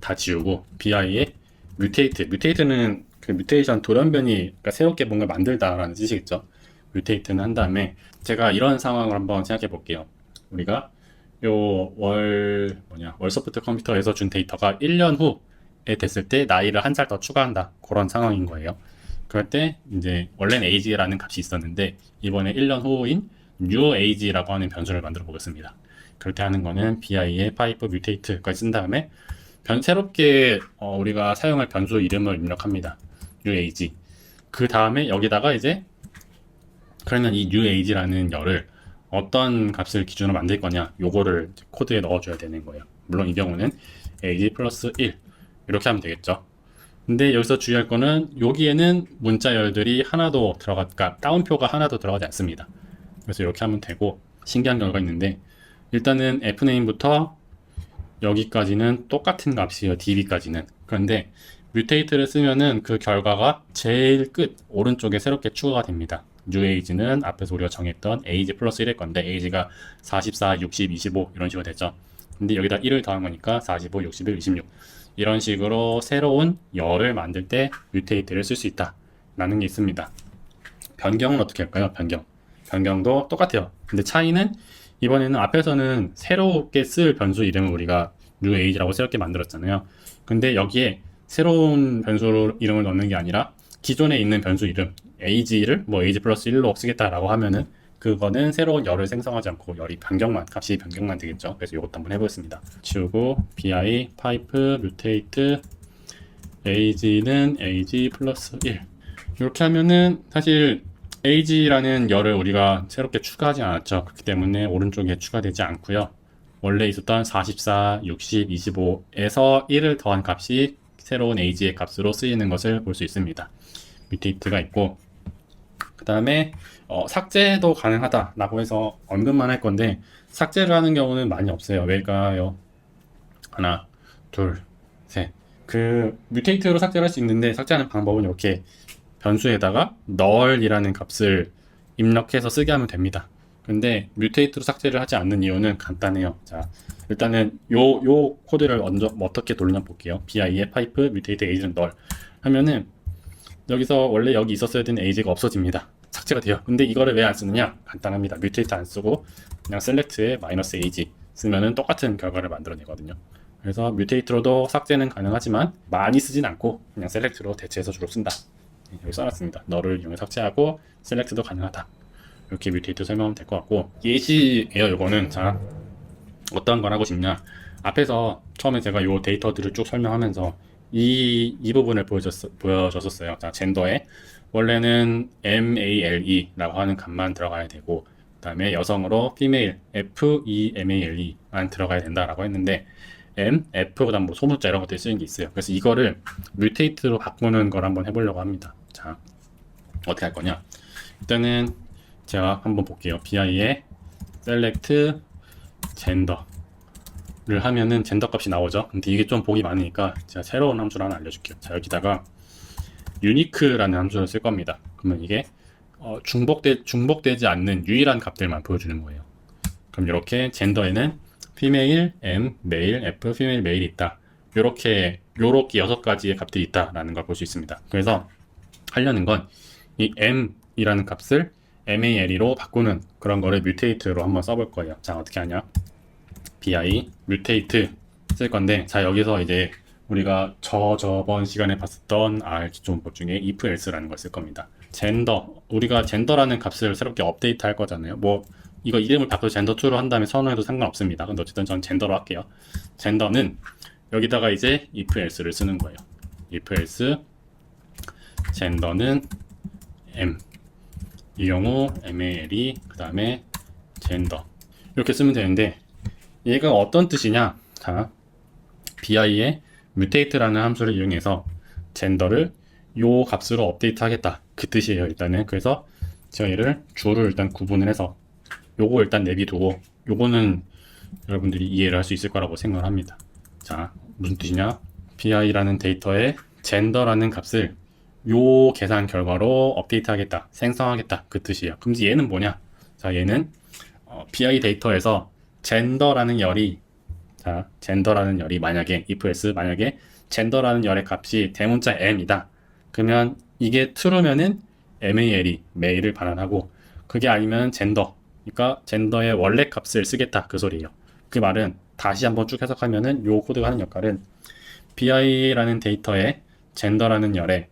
다 지우고 bi의 뮤테이트는 그 뮤테이션 돌연변이, 그러니까 새롭게 뭔가 만들다라는 뜻이겠죠. 뮤테이트는 한 다음에 제가 이런 상황을 한번 생각해 볼게요. 우리가 요 월소프트 컴퓨터에서 준 데이터가 1년 후에 됐을 때 나이를 한 살 더 추가한다. 그런 상황인 거예요. 그럴 때 이제 원래는 age라는 값이 있었는데 이번에 1년 후인 new age라고 하는 변수를 만들어 보겠습니다. 그럴 때 하는 거는 bi의 파이프 뮤테이트까지 쓴 다음에 새롭게 우리가 사용할 변수 이름을 입력합니다. new age. 그 다음에 여기다가 이제 그러면 이 new age라는 열을 어떤 값을 기준으로 만들 거냐 요거를 코드에 넣어줘야 되는 거예요. 물론 이 경우는 age 플러스 1 이렇게 하면 되겠죠. 근데 여기서 주의할 거는 여기에는 문자열들이 하나도 그러니까 따옴표가 하나도 들어가지 않습니다. 그래서 이렇게 하면 되고 신기한 결과가 있는데 일단은 fname부터 여기까지는 똑같은 값이에요. db까지는. 그런데 뮤테이트를 쓰면은 그 결과가 제일 끝 오른쪽에 새롭게 추가가 됩니다. new age는 앞에서 우리가 정했던 age 플러스 1일 건데 age가 44, 60, 25 이런 식으로 되죠. 근데 여기다 1을 더한 거니까 45, 61, 26 이런 식으로 새로운 열을 만들 때 뮤테이트를 쓸 수 있다 라는 게 있습니다. 변경은 어떻게 할까요? 변경도 똑같아요. 근데 차이는 이번에는 앞에서는 새롭게 쓸 변수 이름을 우리가 new age라고 새롭게 만들었잖아요. 근데 여기에 새로운 변수 이름을 넣는 게 아니라 기존에 있는 변수 이름 age를 뭐 age 플러스 1로 쓰겠다라고 하면은 그거는 새로운 열을 생성하지 않고 값이 변경만 되겠죠. 그래서 이것도 한번 해보겠습니다. 지우고 bi 파이프 뮤테이트 age는 age 플러스 1 이렇게 하면은 사실 age라는 열을 우리가 새롭게 추가하지 않았죠. 그렇기 때문에 오른쪽에 추가되지 않고요. 원래 있었던 44, 60, 25에서 1을 더한 값이 새로운 age의 값으로 쓰이는 것을 볼 수 있습니다. 뮤테이트가 있고 그 다음에 삭제도 가능하다라고 해서 언급만 할 건데 삭제를 하는 경우는 많이 없어요. 왜일까요? 하나, 둘, 셋. 그 뮤테이트로 삭제를 할 수 있는데 삭제하는 방법은 이렇게 변수에다가 null이라는 값을 입력해서 쓰게 하면 됩니다. 근데 뮤테이트로 삭제를 하지 않는 이유는 간단해요. 자, 일단은 요 코드를 먼저 어떻게 돌리냐 볼게요. bi의 파이프 뮤테이트 age는 null 하면은 여기서 원래 여기 있었어야 되는 age가 없어집니다. 삭제가 돼요. 근데 이거를 왜 안 쓰느냐? 간단합니다. 뮤테이트 안 쓰고 그냥 select에 마이너스 age 쓰면은 똑같은 결과를 만들어내거든요. 그래서 뮤테이트로도 삭제는 가능하지만 많이 쓰진 않고 그냥 select로 대체해서 주로 쓴다. 여기 써놨습니다. 너를 이용해 삭제하고 select도 가능하다. 이렇게 뮤테이트 설명하면 될 것 같고 예시예요. 요거는 자 어떤 걸 하고 싶냐? 앞에서 처음에 제가 요 데이터들을 쭉 설명하면서 이 부분을 보여줬었어요. 자, 젠더에 원래는 male라고 하는 값만 들어가야 되고 그 다음에 여성으로 female female만 들어가야 된다라고 했는데 f 그다음 뭐 소문자 이런 것들이 쓰는 게 있어요. 그래서 이거를 뮤테이트로 바꾸는 걸 한번 해보려고 합니다. 자, 어떻게 할 거냐? 일단은 제가 한번 볼게요. bi의 select gender를 하면은 젠더 값이 나오죠. 근데 이게 좀 보기 많으니까 제가 새로운 함수를 하나 알려줄게요. 자, 여기다가 unique라는 함수를 쓸 겁니다. 그러면 이게 중복되지 않는 유일한 값들만 보여주는 거예요. 그럼 이렇게 젠더에는 female, m, male, f, female, male이 있다. 요렇게 6가지의 값들이 있다라는 걸 볼 수 있습니다. 그래서 하려는 건 이 m이라는 값을 male로 바꾸는 그런 거를 뮤테이트로 한번 써볼 거예요. 자, 어떻게 하냐? bi 뮤테이트 쓸 건데 자, 여기서 이제 우리가 저번 시간에 봤었던 R 기초문법 중에 if else라는 걸 쓸 겁니다. 젠더, 우리가 젠더라는 값을 새롭게 업데이트 할 거잖아요. 뭐 이거 이름을 바꿔서 젠더2로 한 다음에 선호해도 상관없습니다. 근데 어쨌든 전 젠더로 할게요. 젠더는 여기다가 이제 if else를 쓰는 거예요. if else 젠더는 m, 이 경우 mal이 그 다음에 젠더 이렇게 쓰면 되는데, 얘가 어떤 뜻이냐. 자, bi의 mutate라는 함수를 이용해서 젠더를 요 값으로 업데이트 하겠다, 그 뜻이에요 일단은. 그래서 제가 얘를 주어를 일단 구분을 해서 요거 일단 내비두고, 요거는 여러분들이 이해를 할 수 있을 거라고 생각을 합니다. 자, 무슨 뜻이냐. bi라는 데이터에 젠더라는 값을 요 계산 결과로 업데이트 하겠다, 생성하겠다, 그 뜻이에요. 그럼 얘는 뭐냐. 자, 얘는 bi 데이터에서 젠더라는 열이, 자, 젠더라는 열이 만약에 if else 만약에 젠더라는 열의 값이 대문자 m이다. 그러면 이게 true면은 mal이 mail을 반환하고, 그게 아니면 젠더, 그러니까 젠더의 원래 값을 쓰겠다, 그 소리예요. 그 말은 다시 한번 쭉 해석하면은 요 코드가 하는 역할은 bi라는 데이터에 젠더라는 열에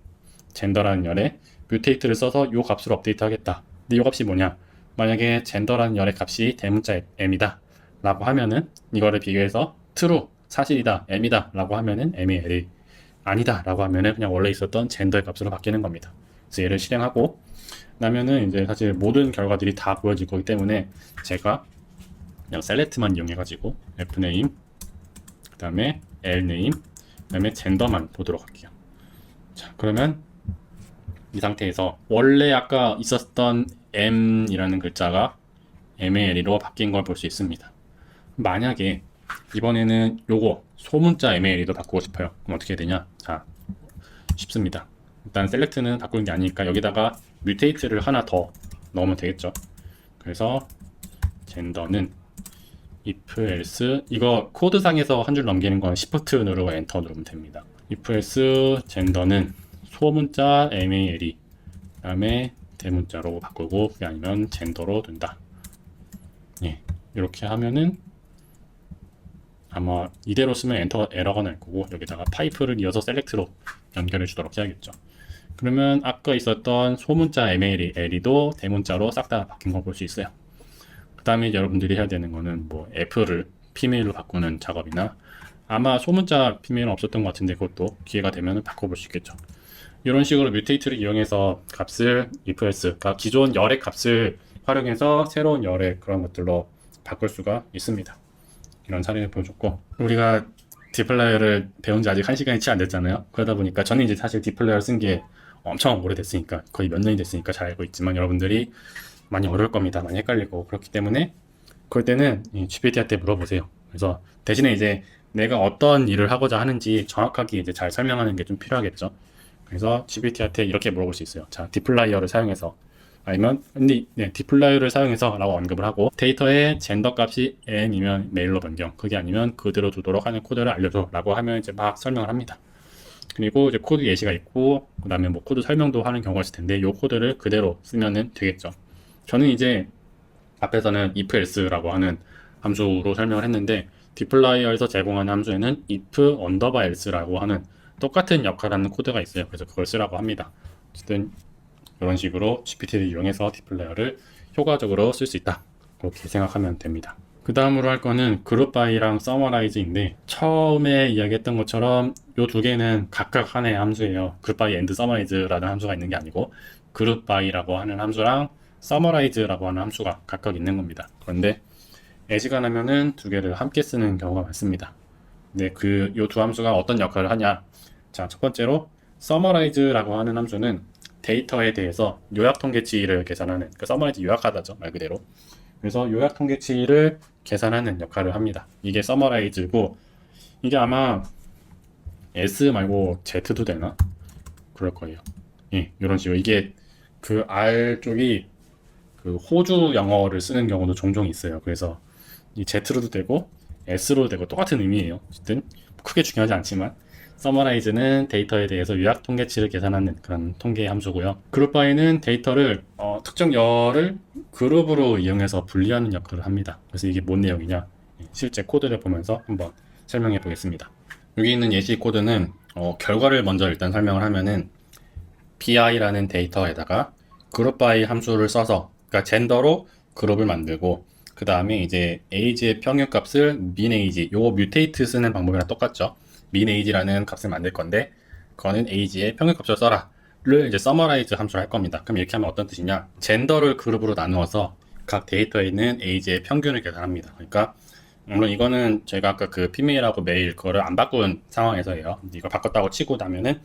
뮤테이트를 써서 요 값으로 업데이트 하겠다. 근데 요 값이 뭐냐. 만약에 젠더라는 열의 값이 대문자 m이다 라고 하면은, 이거를 비교해서 true, 사실이다, m이다 라고 하면은 mal이 아니다 라고 하면은 그냥 원래 있었던 젠더의 값으로 바뀌는 겁니다. 그래서 얘를 실행하고 나면은 이제 사실 모든 결과들이 다 보여질 거기 때문에 제가 그냥 select만 이용해 가지고 fname, 그 다음에 lname, 그 다음에 젠더만 보도록 할게요. 자, 그러면 이 상태에서 원래 아까 있었던 m이라는 글자가 mal로 바뀐 걸 볼 수 있습니다. 만약에 이번에는 요거 소문자 mal도 바꾸고 싶어요. 그럼 어떻게 되냐. 자, 쉽습니다. 일단 select는 바꾸는 게 아니니까 여기다가 mutate를 하나 더 넣으면 되겠죠. 그래서 젠더는 if else, 이거 코드상에서 한 줄 넘기는 건 shift 누르고 엔터 누르면 됩니다. if else 젠더는 소문자 mal이 그 다음에 대문자로 바꾸고, 그게 아니면 젠더로 된다. 예, 이렇게 하면은 아마 이대로 쓰면 엔터 에러가 날 거고, 여기다가 파이프를 이어서 셀렉트로 연결해 주도록 해야겠죠. 그러면 아까 있었던 소문자 LE도 대문자로 싹 다 바뀐 거 볼 수 있어요. 그 다음에 여러분들이 해야 되는 거는 뭐 F를 피메일로 바꾸는 작업이나, 아마 소문자 피메일은 없었던 것 같은데 그것도 기회가 되면 바꿔볼 수 있겠죠. 이런 식으로 뮤테이트를 이용해서 값을 if else, 그러니까 기존 열의 값을 활용해서 새로운 열의 그런 것들로 바꿀 수가 있습니다. 이런 사례를 보여줬고, 우리가 디플라이어를 배운 지 아직 1시간이 채 안 됐잖아요. 그러다 보니까 저는 이제 사실 디플라이어를 쓴 게 엄청 오래됐으니까, 거의 몇 년이 됐으니까 잘 알고 있지만 여러분들이 많이 어려울 겁니다. 많이 헷갈리고. 그렇기 때문에 그럴 때는 GPT한테 물어보세요. 그래서 대신에 이제 내가 어떤 일을 하고자 하는지 정확하게 이제 잘 설명하는 게 좀 필요하겠죠. 그래서 GPT한테 이렇게 물어볼 수 있어요. 자, 디플라이어를 사용해서, 아니면 디플라이어를 사용해서 라고 언급을 하고, 데이터의 젠더 값이 m이면 메일로 변경, 그게 아니면 그대로 두도록 하는 코드를 알려줘 라고 하면 이제 막 설명을 합니다. 그리고 이제 코드 예시가 있고, 그 다음에 뭐 코드 설명도 하는 경우가 있을 텐데, 이 코드를 그대로 쓰면은 되겠죠. 저는 이제 앞에서는 if else라고 하는 함수로 설명을 했는데, 디플라이어에서 제공하는 함수에는 if underbar else라고 하는 똑같은 역할을 하는 코드가 있어요. 그래서 그걸 쓰라고 합니다. 어쨌든 이런 식으로 GPT를 이용해서 디플레이어를 효과적으로 쓸 수 있다, 그렇게 생각하면 됩니다. 그 다음으로 할 거는 그룹 바이랑 서머라이즈인데, 처음에 이야기했던 것처럼 이 두 개는 각각 하나의 함수예요. 그룹 바이 앤드 서머라이즈라는 함수가 있는 게 아니고, 그룹 바이라고 하는 함수랑 서머라이즈라고 하는 함수가 각각 있는 겁니다. 그런데 애시간하면은 두 개를 함께 쓰는 경우가 많습니다. 근데 이 두 함수가 어떤 역할을 하냐. 자, 첫 번째로 summarize라고 하는 함수는 데이터에 대해서 요약 통계치를 계산하는, 그 서머라이즈 요약하다죠, 말 그대로. 그래서 요약 통계치를 계산하는 역할을 합니다. 이게 summarize고, 이게 아마 S 말고 Z도 되나? 그럴 거예요. 예, 이런 식으로. 이게 그 R 쪽이 그 호주 영어를 쓰는 경우도 종종 있어요. 그래서 이 Z로도 되고 S로도 되고 똑같은 의미예요. 어쨌든 크게 중요하지 않지만, 서머라이즈는 데이터에 대해서 요약 통계치를 계산하는 그런 통계 함수고요. 그룹 바이는 데이터를 특정 열을 그룹으로 이용해서 분리하는 역할을 합니다. 그래서 이게 뭔 내용이냐, 실제 코드를 보면서 한번 설명해 보겠습니다. 여기 있는 예시 코드는 결과를 먼저 일단 설명을 하면은 bi라는 데이터에다가 그룹 by 함수를 써서, 그러니까 젠더로 그룹을 만들고, 그 다음에 이제 age의 평균값을 min age, 요거 뮤테이트 쓰는 방법이랑 똑같죠. min age라는 값을 만들 건데, 그거는 age의 평균값을 써라를 이제 summarize 함수를 할 겁니다. 그럼 이렇게 하면 어떤 뜻이냐? 젠더를 그룹으로 나누어서 각 데이터에 있는 age의 평균을 계산합니다. 그러니까 물론 이거는 제가 아까 그 피메일하고 메일 그거를 안 바꾼 상황에서예요. 이걸 바꿨다고 치고 나면은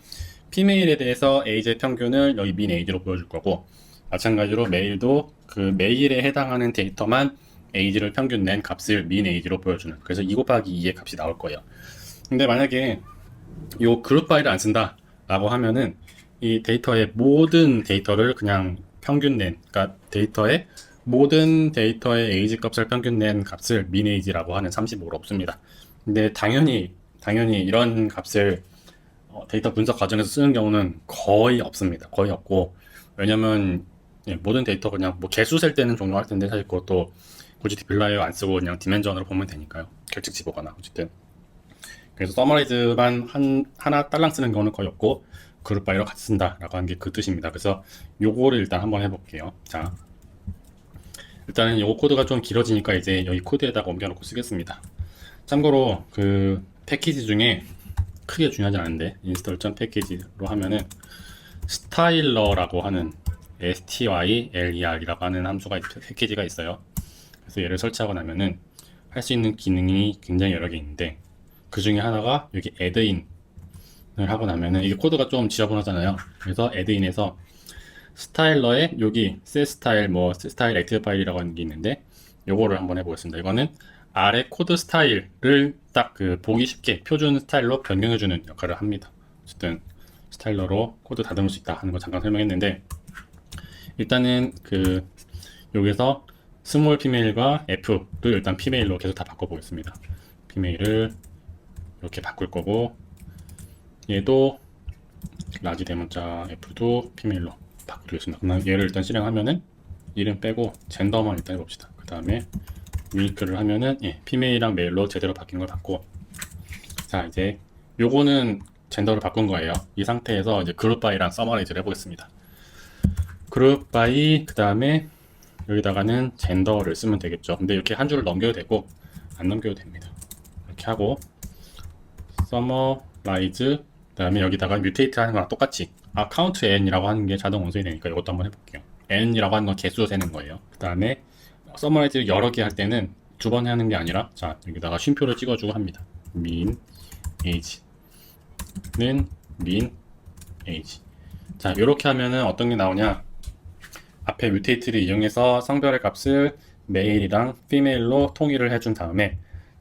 피메일에 대해서 age의 평균을 여기 min age로 보여줄 거고, 마찬가지로 메일도 그 메일에 해당하는 데이터만 age를 평균 낸 값을 min age로 보여주는, 그래서 2 곱하기 2의 값이 나올 거예요. 근데 만약에 요 그룹 바이를 안 쓴다 라고 하면은 이 데이터의 모든 데이터를 그냥 평균 낸, 그러니까 데이터의 모든 데이터의 에이지 값을 평균 낸 값을 min age라고 하는 35로 없습니다. 근데 당연히 이런 값을 데이터 분석 과정에서 쓰는 경우는 거의 없습니다. 거의 없고, 왜냐면 모든 데이터 그냥 뭐 개수 셀 때는 종종 할 텐데, 사실 그것도 굳이 빌라이어 안 쓰고 그냥 디멘전으로 보면 되니까요. 결칙지 보거나 어쨌든. 그래서 서머라이즈만 하나 딸랑 쓰는 경우는 거의 없고, 그룹 바이로 같이 쓴다라고 하는 게 그 뜻입니다. 그래서 요거를 일단 한번 해볼게요. 자, 일단은 요거 코드가 좀 길어지니까 이제 여기 코드에다가 옮겨놓고 쓰겠습니다. 참고로 그 패키지 중에 크게 중요하지 않은데 인스톨 패키지로 하면은 스타일러라고 하는 styler이라고 하는 함수가 패키지가 있어요. 그래서 얘를 설치하고 나면은 할 수 있는 기능이 굉장히 여러 개 있는데, 그 중에 하나가 여기 addin을 하고 나면은 이게 코드가 좀 지저분하잖아요. 그래서 addin에서 스타일러에 여기 setStyle 뭐 setStyle 액티브 파일이라고 하는 게 있는데, 요거를 한번 해보겠습니다. 이거는 아래 코드 스타일을 딱 그 보기 쉽게 표준 스타일로 변경해주는 역할을 합니다. 어쨌든 스타일러로 코드 다듬을 수 있다 하는 거 잠깐 설명했는데, 일단은 그 여기서 스몰 피메일과 F를 일단 피메일로 계속 다 바꿔보겠습니다. 피메일을 이렇게 바꿀 거고, 얘도 라지 대문자 F도 피메일로 바꾸겠습니다. 그럼 얘를 일단 실행하면은 이름 빼고 젠더만 일단 해봅시다. 그 다음에 유니크를 하면은 피메일이랑 메일로 제대로 바뀐 걸 봤고, 자 이제 요거는 젠더를 바꾼 거예요. 이 상태에서 이제 그룹 바이랑 서머라이즈를 해보겠습니다. 그룹 바이 그 다음에 여기다가는 젠더를 쓰면 되겠죠. 근데 이렇게 한 줄을 넘겨도 되고 안 넘겨도 됩니다. 이렇게 하고 서머라이즈 그 다음에 여기다가 뮤테이트 하는 거랑 똑같이 count n이라고 하는 게 자동 원소이 되니까 이것도 한번 해볼게요. n이라고 하는 건 개수 세는 거예요. 그 다음에 서머라이즈 여러 개 할 때는 두 번 하는 게 아니라, 자 여기다가 쉼표를 찍어주고 합니다. min age는 min age. 자 이렇게 하면은 어떤 게 나오냐, 앞에 뮤테이트를 이용해서 성별의 값을 메일이랑 피메일로 통일을 해준 다음에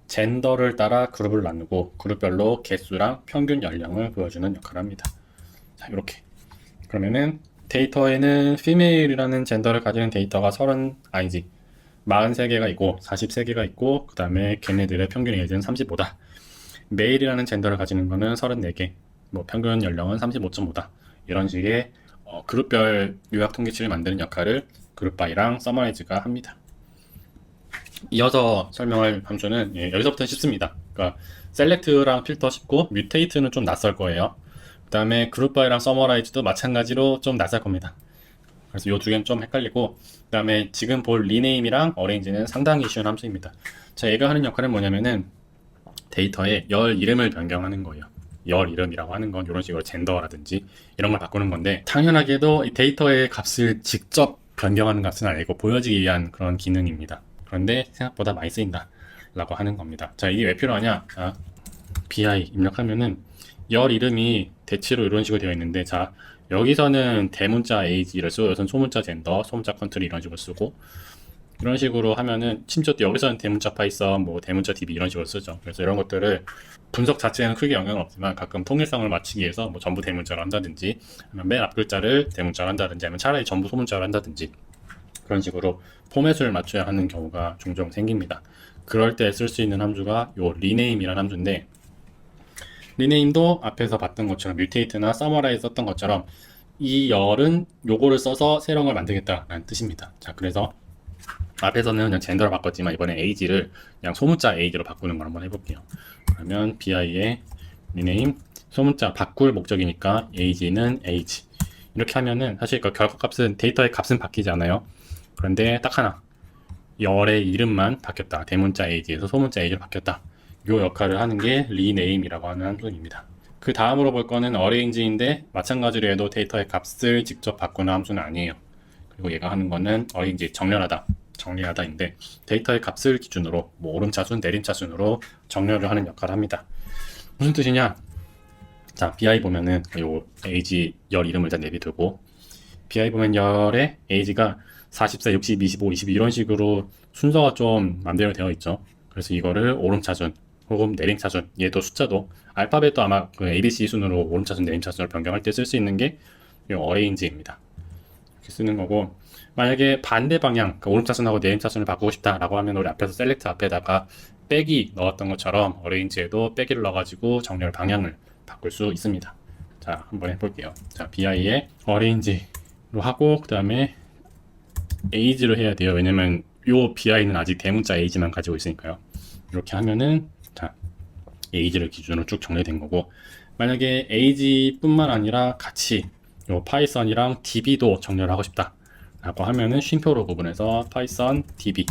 젠더를 따라 그룹을 나누고 그룹별로 개수랑 평균 연령을 보여주는 역할을 합니다. 자 이렇게 그러면은 데이터에는 피메일이라는 젠더를 가지는 데이터가 43개가 있고 43개가 있고, 그 다음에 걔네들의 평균 에이지는 35다. 메일이라는 젠더를 가지는 거는 34개, 뭐 평균 연령은 35.5다. 이런 식의 그룹별 요약 통계치를 만드는 역할을 그룹 바이랑 서머라이즈가 합니다. 이어서 설명할 함수는 여기서부터 쉽습니다. 그러니까 셀렉트랑 필터 쉽고 뮤테이트는 좀 낯설 거예요. 그 다음에 그룹 바이랑 서머라이즈도 마찬가지로 좀 낯설 겁니다. 그래서 이 두 개는 좀 헷갈리고, 그 다음에 지금 볼 리네임이랑 어레인지는 상당히 쉬운 함수입니다. 자, 얘가 하는 역할은 뭐냐면은 데이터의 열 이름을 변경하는 거예요. 열 이름이라고 하는 건 이런 식으로 젠더라든지 이런 걸 바꾸는 건데, 당연하게도 이 데이터의 값을 직접 변경하는 값은 아니고 보여지기 위한 그런 기능입니다. 그런데 생각보다 많이 쓰인다 라고 하는 겁니다. 자, 이게 왜 필요하냐, bi 입력하면은 열 이름이 대치로 이런 식으로 되어 있는데, 자 여기서는 대문자 age를 쓰고 여기서는 소문자 젠더, 소문자 컨트리 이런 식으로 쓰고, 이런 식으로 하면은 심지어 또 여기서는 대문자 파이썬, 뭐 대문자 db 이런 식으로 쓰죠. 그래서 이런 것들을 분석 자체에는 크게 영향은 없지만 가끔 통일성을 맞추기 위해서 뭐 전부 대문자로 한다든지, 아니면 맨 앞 글자를 대문자로 한다든지, 아니면 차라리 전부 소문자로 한다든지, 그런 식으로 포맷을 맞춰야 하는 경우가 종종 생깁니다. 그럴 때 쓸 수 있는 함수가 요 rename이라는 함수인데, 리네임도 앞에서 봤던 것처럼 뮤테이트나 서머라이즈 썼던 것처럼 이 열은 요거를 써서 새로운 걸 만들겠다라는 뜻입니다. 자, 그래서 앞에서는 그냥 젠더를 바꿨지만 이번에 age를 그냥 소문자 age로 바꾸는 걸 한번 해볼게요. 그러면 bi의 rename 소문자 바꿀 목적이니까 age는 age 이렇게 하면은 사실 그 결과값은 데이터의 값은 바뀌지 않아요. 그런데 딱 하나 열의 이름만 바뀌었다. 대문자 age에서 소문자 age로 바뀌었다. 요 역할을 하는 게 rename이라고 하는 함수입니다. 그 다음으로 볼 거는 arrange인데 마찬가지로 해도 데이터의 값을 직접 바꾸는 함수는 아니에요. 그리고 얘가 하는 거는 arrange 정리하다인데 데이터의 값을 기준으로 뭐 오름차순, 내림차순으로 정렬을 하는 역할을 합니다. 무슨 뜻이냐? 자, BI 보면은 요 age 열 이름을 일단 내비두고 BI 보면 열의 age가 44, 60, 25, 22 이런 식으로 순서가 좀 맘대로 되어 있죠. 그래서 이거를 오름차순 혹은 내림차순, 얘도 숫자도 알파벳도 아마 그 ABC 순으로 오름차순, 내림차순을 변경할 때 쓸 수 있는 게 이 arrange입니다. 이렇게 쓰는 거고, 만약에 반대 방향, 그러니까 오름차순하고 내림차순을 바꾸고 싶다라고 하면 우리 앞에서 select 앞에다가 빼기 넣었던 것처럼 arrange에도 빼기를 넣어가지고 정렬 방향을 바꿀 수 있습니다. 자, 한번 해볼게요. 자, BI에 arrange로 하고 그 다음에 age로 해야 돼요. 왜냐면 요 BI는 아직 대문자 age만 가지고 있으니까요. 이렇게 하면은 자, age를 기준으로 쭉 정리된 거고, 만약에 age뿐만 아니라 같이 요 파이썬이랑 db도 정렬을 하고 싶다 라고 하면은 쉼표로 구분해서 python db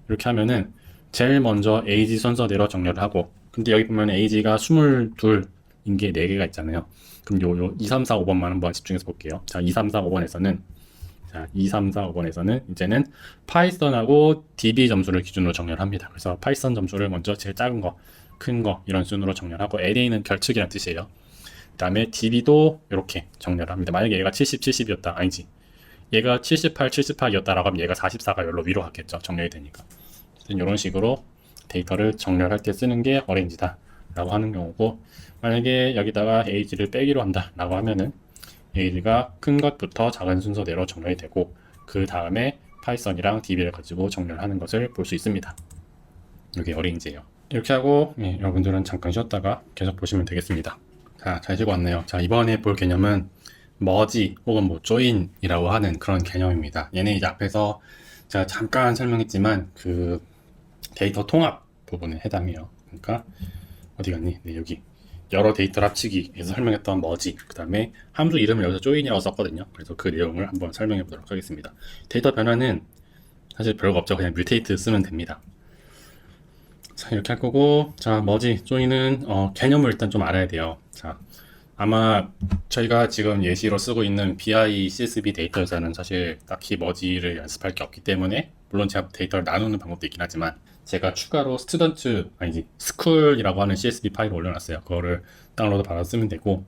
이렇게 하면은 제일 먼저 age 순서대로 정렬을 하고, 근데 여기 보면 age가 22인 게 4개가 있잖아요. 그럼 요 2, 3, 4, 5번만 한번 집중해서 볼게요. 자, 2, 3, 4, 5번에서는 자, 2, 3, 4, 5번에서는 이제는 파이썬하고 db 점수를 기준으로 정렬을 합니다. 그래서 파이썬 점수를 먼저 제일 작은 거, 큰 거 이런 순으로 정렬하고, array는 결측이라는 뜻이에요. 그 다음에 db도 이렇게 정렬을 합니다. 만약에 얘가 70, 70이었다. 아니지. 얘가 78, 78이었다라고 하면 얘가 44가 열로 위로 갔겠죠. 정렬이 되니까. 이런 식으로 데이터를 정렬할 때 쓰는 게 arrange다 라고 하는 경우고, 만약에 여기다가 age를 빼기로 한다 라고 하면은 age가 큰 것부터 작은 순서대로 정렬이 되고, 그 다음에 파이썬이랑 db를 가지고 정렬하는 것을 볼 수 있습니다. 이게 arrange예요. 이렇게 하고 여러분들은 잠깐 쉬었다가 계속 보시면 되겠습니다. 자, 잘 쉬고 왔네요. 자, 이번에 볼 개념은 머지 혹은 뭐 조인이라고 하는 그런 개념입니다. 얘는 이제 앞에서 제가 잠깐 설명했지만 그 데이터 통합 부분에 해당해요. 그러니까 어디 갔니? 네, 여기 여러 데이터를 합치기에서 설명했던 머지, 그 다음에 함수 이름을 여기서 조인이라고 썼거든요. 그래서 그 내용을 한번 설명해 보도록 하겠습니다. 데이터 변화는 사실 별거 없죠. 그냥 뮤테이트 쓰면 됩니다. 자, 이렇게 할 거고, 자, 머지, 조인은 개념을 일단 좀 알아야 돼요. 자, 아마 저희가 지금 예시로 쓰고 있는 BI CSV 데이터에서는 사실 딱히 머지를 연습할 게 없기 때문에, 물론 제가 데이터를 나누는 방법도 있긴 하지만 제가 추가로 스쿨이라고 하는 CSV 파일을 올려놨어요. 그거를 다운로드 받아서 쓰면 되고,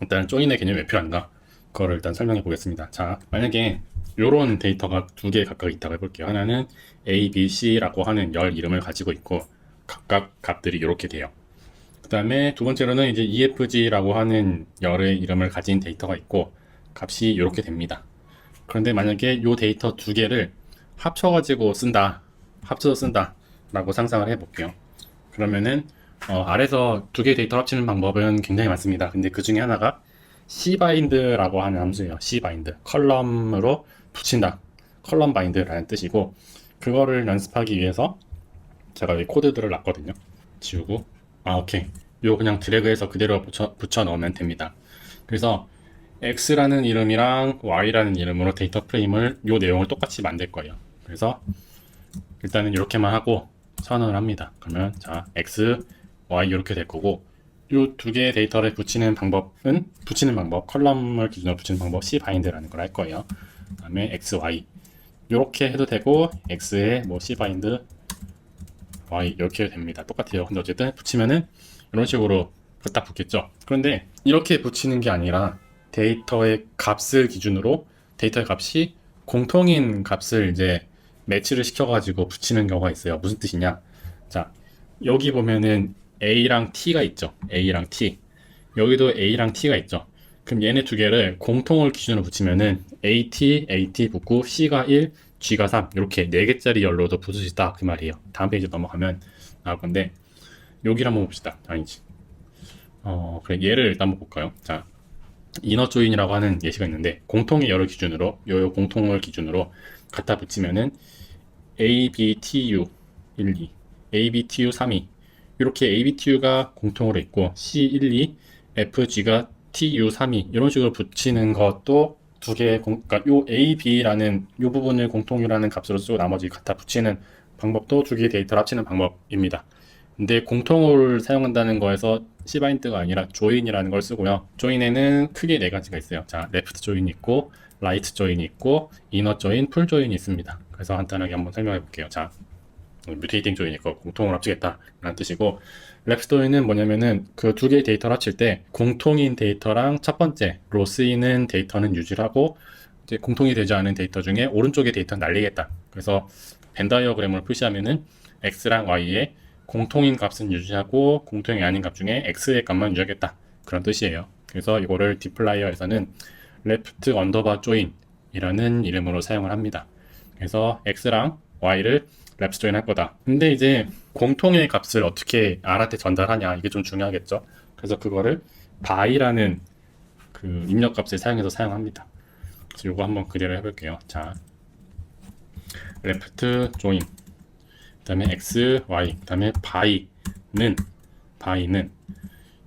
일단 조인의 개념이 왜 필요한가? 그거를 일단 설명해 보겠습니다. 자, 만약에 요런 데이터가 두 개 각각 있다고 해볼게요. 하나는 A, B, C라고 하는 열 이름을 가지고 있고 각각 값들이 이렇게 돼요. 그 다음에 두 번째로는 이제 EFG라고 하는 열의 이름을 가진 데이터가 있고 값이 이렇게 됩니다. 그런데 만약에 이 데이터 두 개를 합쳐서 쓴다 라고 상상을 해볼게요. 그러면은 아래서 두 개의 데이터 합치는 방법은 굉장히 많습니다. 근데 그 중에 하나가 cbind라고 하는 함수예요. cbind, 컬럼으로 붙인다, 컬럼 바인드라는 뜻이고, 그거를 연습하기 위해서 제가 여기 코드들을 놨거든요. 지우고, 오케이, 이거 그냥 드래그해서 그대로 붙여 넣으면 됩니다. 그래서 x라는 이름이랑 y라는 이름으로 데이터 프레임을 이 내용을 똑같이 만들 거예요. 그래서 일단은 이렇게만 하고 선언을 합니다. 그러면 자, x, y 이렇게 될 거고, 이 두 개의 데이터를 붙이는 방법, 컬럼을 기준으로 붙이는 방법 cbind라는 걸 할 거예요. 그 다음에 x, y 이렇게 해도 되고, x에 뭐 cbind y 이렇게 됩니다. 똑같아요. 근데 어쨌든 붙이면은 이런 식으로 딱 붙겠죠. 그런데 이렇게 붙이는 게 아니라 데이터의 값을 기준으로 데이터의 값이 공통인 값을 이제 매치를 시켜가지고 붙이는 경우가 있어요. 무슨 뜻이냐? 자, 여기 보면은 A랑 T가 있죠. A랑 T. 여기도 A랑 T가 있죠. 그럼 얘네 두 개를 공통을 기준으로 붙이면은 AT 붙고 C가 1, G가 3 이렇게 4개짜리 열로도 붙을 수 있다 그 말이에요. 다음 페이지 넘어가면 나올 건데, 여기를 한번 봅시다. 아니지. 그래, 얘를 일단 한번 볼까요? 자, 이너 조인이라고 하는 예시가 있는데, 공통의 열을 기준으로 요 공통을 기준으로 갖다 붙이면은 ABTU 1, 2, ABTU 3, 2 이렇게 ABTU가 공통으로 있고 C12, FG가 TU32 이런 식으로 붙이는 것도 두 개의 그러니까 요 A, B라는 요 부분을 공통유라는 값으로 쓰고 나머지 갖다 붙이는 방법도 두 개의 데이터를 합치는 방법입니다. 근데 공통을 사용한다는 거에서 cbind가 아니라 join이라는 걸 쓰고요. join에는 크게 네 가지가 있어요. 자, left join 있고, right join 있고, inner join, full join이 있습니다. 그래서 간단하게 한번 설명해 볼게요. 자, mutating join 있고 공통을 합치겠다 라는 뜻이고, left join은 뭐냐면은 그 두 개의 데이터를 합칠 때 공통인 데이터랑 첫 번째로 쓰이는 데이터는 유지를 하고, 이제 공통이 되지 않은 데이터 중에 오른쪽의 데이터는 날리겠다. 그래서 벤 다이어그램을 표시하면은 x랑 y에 공통인 값은 유지하고 공통이 아닌 값 중에 x의 값만 유지하겠다. 그런 뜻이에요. 그래서 이거를 디플라이어에서는 left underbar join 이라는 이름으로 사용을 합니다. 그래서 x랑 y를 left join 할 거다. 근데 이제 공통의 값을 어떻게 r한테 전달하냐, 이게 좀 중요하겠죠. 그래서 그거를 by라는 그 입력값을 사용해서 사용합니다. 그래서 이거 한번 그대로 해볼게요. 자, left join 그 다음에 x, y, 그 다음에 by는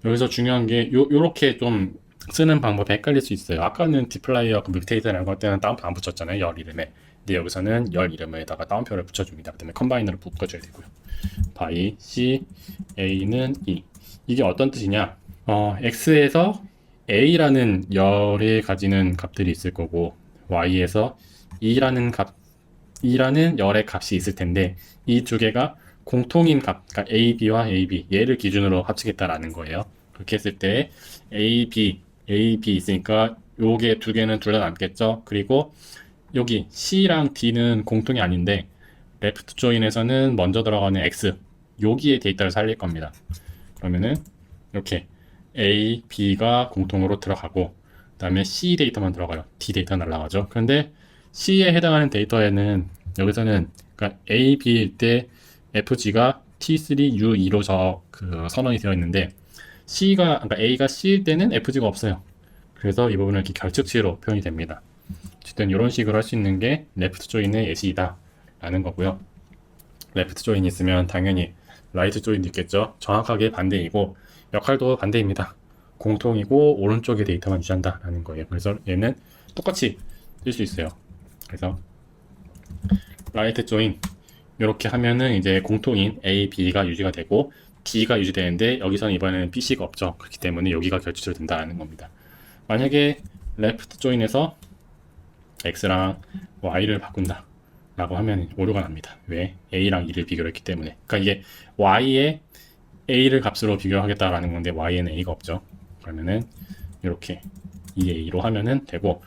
여기서 중요한 게 요렇게 좀 쓰는 방법이 헷갈릴 수 있어요. 아까는 디플라이어 그 뮤테이터라는 것 때는 따옴표 안 붙였잖아요, 열 이름에. 근데 여기서는 열 이름에다가 따옴표를 붙여줍니다. 그 다음에 컴바이너를 묶어줘야 되고요. by, c, a는 e. 이게 어떤 뜻이냐? x에서 a라는 열을 가지는 값들이 있을 거고, y에서 e라는 열의 값이 있을 텐데, 이 두 개가 공통인 값, 그러니까 a, b와 a, b 얘를 기준으로 합치겠다라는 거예요. 그렇게 했을 때 a, b 있으니까 요게 두 개는 둘 다 남겠죠. 그리고 여기 c랑 d는 공통이 아닌데 레프트 조인에서는 먼저 들어가는 x 여기에 데이터를 살릴 겁니다. 그러면은 이렇게 a, b가 공통으로 들어가고 그 다음에 c 데이터만 들어가요. d 데이터 날라가죠. 그런데 c에 해당하는 데이터에는 여기서는 그러니까 a, b일 때 fg가 t3, u2로 그 선언이 되어 있는데 그러니까 a가 c일 때는 fg가 없어요. 그래서 이 부분은 이렇게 결측치로 표현이 됩니다. 어쨌든 이런 식으로 할 수 있는 게 레프트 조인의 예시이다 라는 거고요. 레프트 조인이 있으면 당연히 라이트 조인도 있겠죠. 정확하게 반대이고 역할도 반대입니다. 공통이고 오른쪽의 데이터만 유지한다 라는 거예요. 그래서 얘는 똑같이 쓸 수 있어요. 그래서 라이트 조인 이렇게 하면은 이제 공통인 A, B가 유지가 되고 D가 유지되는데 여기서는 이번에는 B, C가 없죠. 그렇기 때문에 여기가 결집이 된다는 겁니다. 만약에 레프트 조인에서 X랑 Y를 바꾼다 라고 하면 오류가 납니다. 왜? A랑 E를 비교를 했기 때문에. 그러니까 이게 Y에 A를 값으로 비교하겠다라는 건데 Y에는 A가 없죠. 그러면은 이렇게 2A로 하면은 되고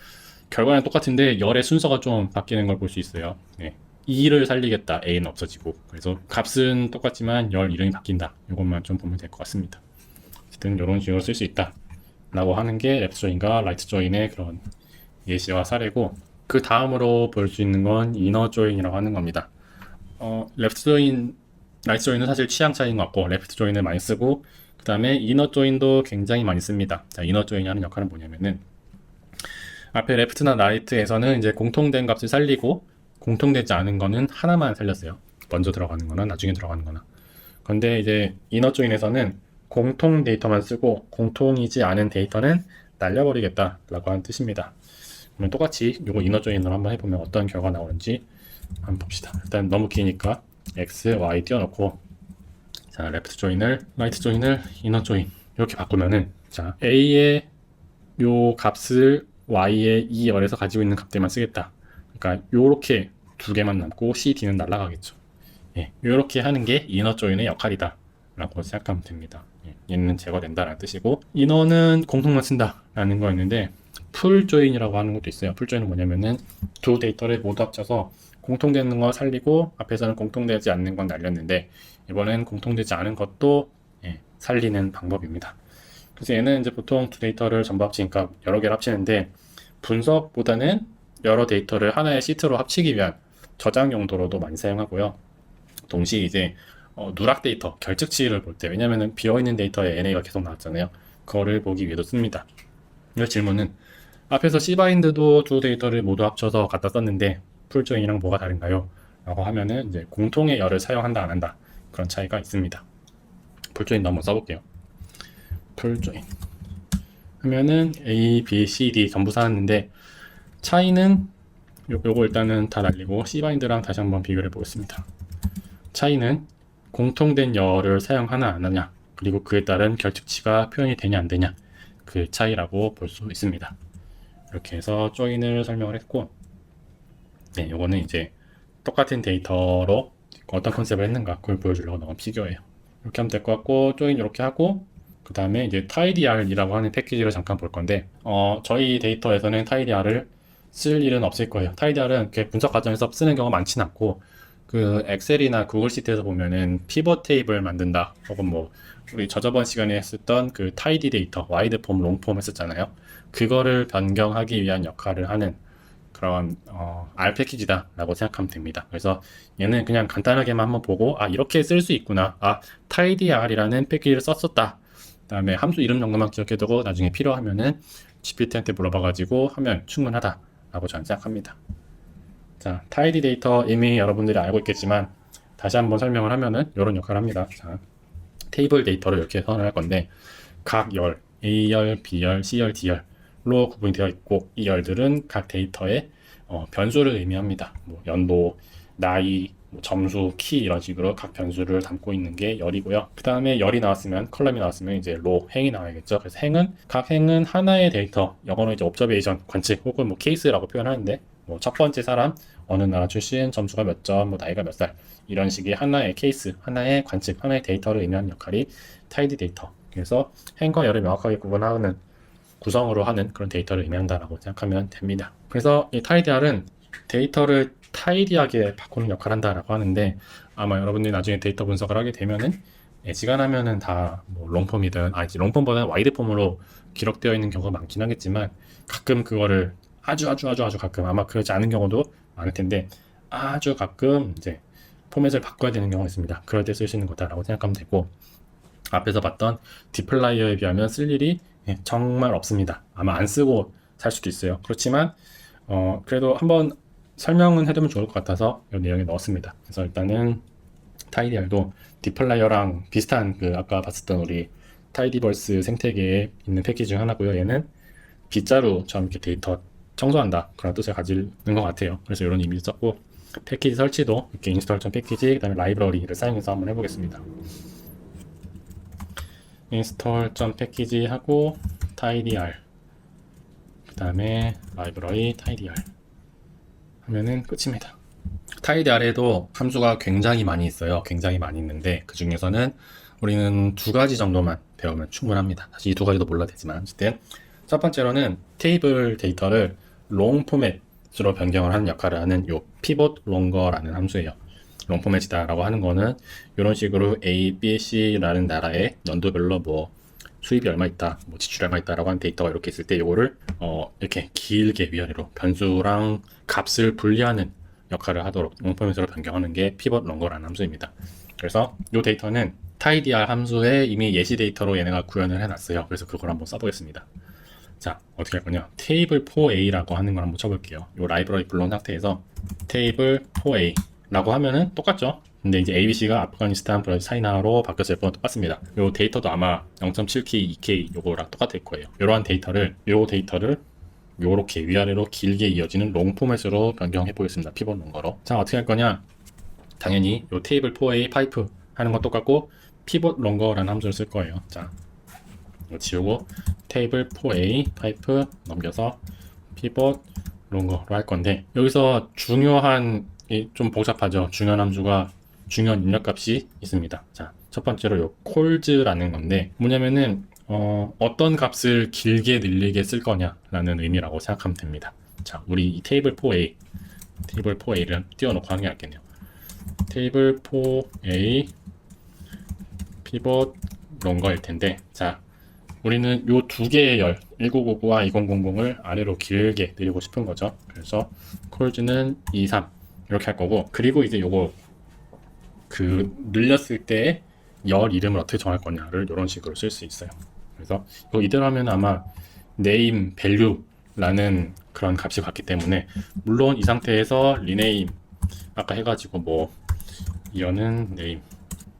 결과는 똑같은데 열의 순서가 좀 바뀌는 걸 볼 수 있어요. 네. 2를 살리겠다. A는 없어지고. 그래서 값은 똑같지만 열 이름이 바뀐다. 이것만 좀 보면 될 것 같습니다. 어쨌든 이런 식으로 쓸 수 있다. 라고 하는 게 레프트 조인과 라이트 조인의 그런 예시와 사례고, 그 다음으로 볼 수 있는 건 이너 조인이라고 하는 겁니다. 레프트 조인, 라이트 조인은 사실 취향 차이인 것 같고, 레프트 조인을 많이 쓰고, 그 다음에 이너 조인도 굉장히 많이 씁니다. 자, 이너 조인이 하는 역할은 뭐냐면은, 앞에 레프트나 라이트에서는 이제 공통된 값을 살리고, 공통되지 않은 거는 하나만 살렸어요. 먼저 들어가는 거나 나중에 들어가는 거나. 근데 이제 이너 조인에서는 공통 데이터만 쓰고 공통이지 않은 데이터는 날려버리겠다 라고 하는 뜻입니다. 그러면 똑같이 이거 이너 조인으로 한번 해보면 어떤 결과가 나오는지 한번 봅시다. 일단 너무 기니까 x, y 띄워놓고, 자, 레프트 조인을, 라이트 조인을 이너 조인 이렇게 바꾸면은, 자, a의 요 값을 y의 이 열에서 가지고 있는 값들만 쓰겠다. 그러니까 요렇게 두 개만 남고 C, D는 날아가겠죠. 예, 요렇게 하는 게 이너 조인의 역할이다 라고 생각하면 됩니다. 예, 얘는 제거된다라는 뜻이고, 이너는 공통만 쓴다 라는 거였는데 풀 조인이라고 하는 것도 있어요. 풀 조인은 뭐냐면은 두 데이터를 모두 합쳐서 공통되는 거 살리고 앞에서는 공통되지 않는 건 날렸는데 이번엔 공통되지 않은 것도 살리는 방법입니다. 그래서 얘는 이제 보통 두 데이터를 전부 합치니까 여러 개를 합치는데 분석보다는 여러 데이터를 하나의 시트로 합치기 위한 저장 용도로도 많이 사용하고요. 동시에 이제 누락 데이터, 결측치를 볼 때, 왜냐면은 비어있는 데이터에 NA가 계속 나왔잖아요. 그거를 보기 위해도 씁니다. 이 질문은 앞에서 cbind도 두 데이터를 모두 합쳐서 갖다 썼는데 풀조인이랑 뭐가 다른가요? 라고 하면은 이제 공통의 열을 사용한다 안 한다 그런 차이가 있습니다. 풀조인도 한번 써볼게요. 풀조인 하면은 A, B, C, D 전부 쌓았는데 차이는 요거 일단은 다 날리고 cbind랑 다시 한번 비교를 해보겠습니다. 차이는 공통된 열을 사용하나 안 하냐, 그리고 그에 따른 결특치가 표현이 되냐 안 되냐, 그 차이라고 볼 수 있습니다. 이렇게 해서 조인을 설명을 했고, 네, 요거는 이제 똑같은 데이터로 어떤 컨셉을 했는가 그걸 보여주려고 넣은 피규어예요. 이렇게 하면 될 것 같고, 조인 이렇게 하고, 그 다음에 이제 tidr이라고 하는 패키지를 잠깐 볼 건데, 저희 데이터에서는 tidr을 쓸 일은 없을 거예요. tidr은 이렇게 분석 과정에서 쓰는 경우가 많지는 않고, 그 엑셀이나 구글 시트에서 보면은 피벗 테이블 만든다, 혹은 뭐 우리 저번 시간에 했었던 그 tidy 데이터, 와이드 폼, 롱 폼 했었잖아요. 그거를 변경하기 위한 역할을 하는 그런 R 패키지다 라고 생각하면 됩니다. 그래서 얘는 그냥 간단하게만 한번 보고, 아 이렇게 쓸 수 있구나, 아 tidr이라는 패키지를 썼었다, 그 다음에 함수 이름 정도만 기억해두고 나중에 필요하면은 GPT한테 물어봐가지고 하면 충분하다 라고 저는 생각합니다. 자, tidy 데이터 이미 여러분들이 알고 있겠지만 다시 한번 설명을 하면은 이런 역할을 합니다. 자, 테이블 데이터를 이렇게 선언할 건데, 각 열, A열, B열, C열, D열로 구분이 되어 있고, 이 열들은 각 데이터의 변수를 의미합니다. 뭐 연도, 나이, 뭐 점수, 키 이런 식으로 각 변수를 담고 있는 게 열이고요. 그 다음에 열이 나왔으면, 컬럼이 나왔으면 이제 로, 행이 나와야겠죠. 그래서 각 행은 하나의 데이터, 영어로 이제 observation, 관측 혹은 뭐 케이스라고 표현하는데, 뭐 첫 번째 사람, 어느 나라 출신, 점수가 몇 점, 뭐 나이가 몇 살, 이런 식의 하나의 케이스, 하나의 관측, 하나의 데이터를 의미하는 역할이 tidy 데이터. 그래서 행과 열을 명확하게 구분하는 구성으로 하는 그런 데이터를 의미한다라고 생각하면 됩니다. 그래서 이 tidr은 데이터를 타이디하게 바꾸는 역할을 한다라고 하는데, 아마 여러분들이 나중에 데이터 분석을 하게 되면은 시간하면은 다 뭐 롱폼이든, 이제 롱폼보다는 와이드 폼으로 기록되어 있는 경우가 많긴 하겠지만, 가끔 그거를 아주 가끔, 아마 그렇지 않은 경우도 많을 텐데 아주 가끔 이제 포맷을 바꿔야 되는 경우가 있습니다. 그럴 때 쓸 수 있는 거다라고 생각하면 되고, 앞에서 봤던 디플라이어에 비하면 쓸 일이 정말 없습니다. 아마 안 쓰고 살 수도 있어요. 그렇지만 그래도 한번 설명은 해두면 좋을 것 같아서 이 내용에 넣었습니다. 그래서 일단은 tidr도 디플라이어랑 비슷한 그 아까 봤었던 우리 tidyverse 생태계에 있는 패키지 중 하나고요. 얘는 빗자루처럼 이렇게 데이터 청소한다 그런 뜻을 가지는 것 같아요. 그래서 이런 의미를 썼고, 패키지 설치도 이렇게 install 패키지, 그 다음에 라이브러리를 사용해서 한번 해보겠습니다. install 패키지 하고 tidr, 그 다음에 라이브러리 tidr 하면은 끝입니다. tidr에도 함수가 굉장히 많이 있어요. 굉장히 많이 있는데 그 중에서는 우리는 두 가지 정도만 배우면 충분합니다. 사실 이 두 가지도 몰라도 되지만, 어쨌든 첫 번째로는 테이블 데이터를 롱 포맷으로 변경을 하는 역할을 하는 요 pivot longer라는 함수예요. 롱 포맷이다 라고 하는 거는 이런 식으로 A, B, C라는 나라의 연도별로 뭐 수입이 얼마 있다, 뭐 지출이 얼마 있다 라고 하는 데이터가 이렇게 있을 때 이거를 이렇게 길게 위아래로 변수랑 값을 분리하는 역할을 하도록 롱 포맷으로 변경하는 게 pivot longer라는 함수입니다. 그래서 이 데이터는 tidr 함수에 이미 예시 데이터로 얘네가 구현을 해놨어요. 그래서 그걸 한번 써보겠습니다. 자, 어떻게 할 거냐, table 4a라고 하는 걸 한번 쳐볼게요. 이 라이브러리 불러온 상태에서 table 4a 라고 하면은 똑같죠. 근데 이제 ABC가 아프가니스탄, 브라질, 차이나로 바뀌었을 뻔 똑같습니다. 요 데이터도 아마 0.7K, 2K 요거랑 똑같을 거예요. 이러한 데이터를 요렇게 위아래로 길게 이어지는 롱 포맷으로 변경해 보겠습니다. 피벗 롱거로. 자, 어떻게 할 거냐, 당연히 요 테이블 4a 파이프 하는 건 똑같고 피벗 롱거라는 함수를 쓸 거예요. 자, 이거 지우고 테이블 4a 파이프 넘겨서 피벗 롱거로 할 건데, 여기서 중요한, 좀 복잡하죠. 중요한 함수가, 중요한 입력값이 있습니다. 자, 첫 번째로 요 콜즈라는 건데, 뭐냐면은 어떤 값을 길게 늘리게 쓸 거냐라는 의미라고 생각하면 됩니다. 자, 우리 이 테이블 4a를 띄워놓고 하는 게 낫겠네요. 테이블 4a 피벗 롱거일 텐데, 자, 우리는 요 두 개의 열, 1999와 2000을 아래로 길게 늘리고 싶은 거죠. 그래서 콜즈는 23 이렇게 할 거고, 그리고 이제 요거 그 늘렸을 때 열 이름을 어떻게 정할 거냐를 이런 식으로 쓸 수 있어요. 그래서 이거 이대로 하면 아마 name, value라는 그런 값이 같기 때문에, 물론 이 상태에서 rename 아까 해가지고 뭐 이어는 name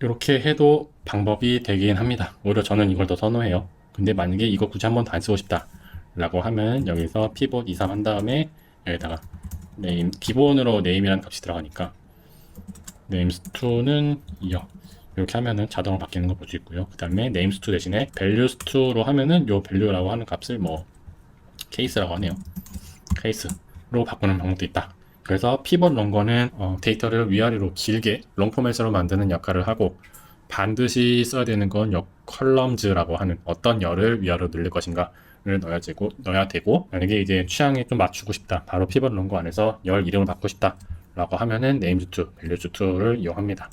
이렇게 해도 방법이 되긴 합니다. 오히려 저는 이걸 더 선호해요. 근데 만약에 이거 굳이 한 번도 안 쓰고 싶다 라고 하면 여기서 pivot 2, 3 한 다음에 여기다가 name, 기본으로 name이라는 값이 들어가니까 names2는 2요. 이렇게 하면은 자동으로 바뀌는 거 볼 수 있고요. 그 다음에 names2 대신에 values2로 하면은 요 value라고 하는 값을 뭐 case라고 하네요. case로 바꾸는 방법도 있다. 그래서 pivot 롱거는 데이터를 위아래로 길게 롱 포맷으로 만드는 역할을 하고, 반드시 써야 되는 건 컬럼즈라고 하는 어떤 열을 위아래로 늘릴 것인가를 넣어야 되고, 만약에 이제 취향에 좀 맞추고 싶다, 바로 pivot 롱거 안에서 열 이름을 바꾸고 싶다 라고 하면은 names2, values2를 이용합니다.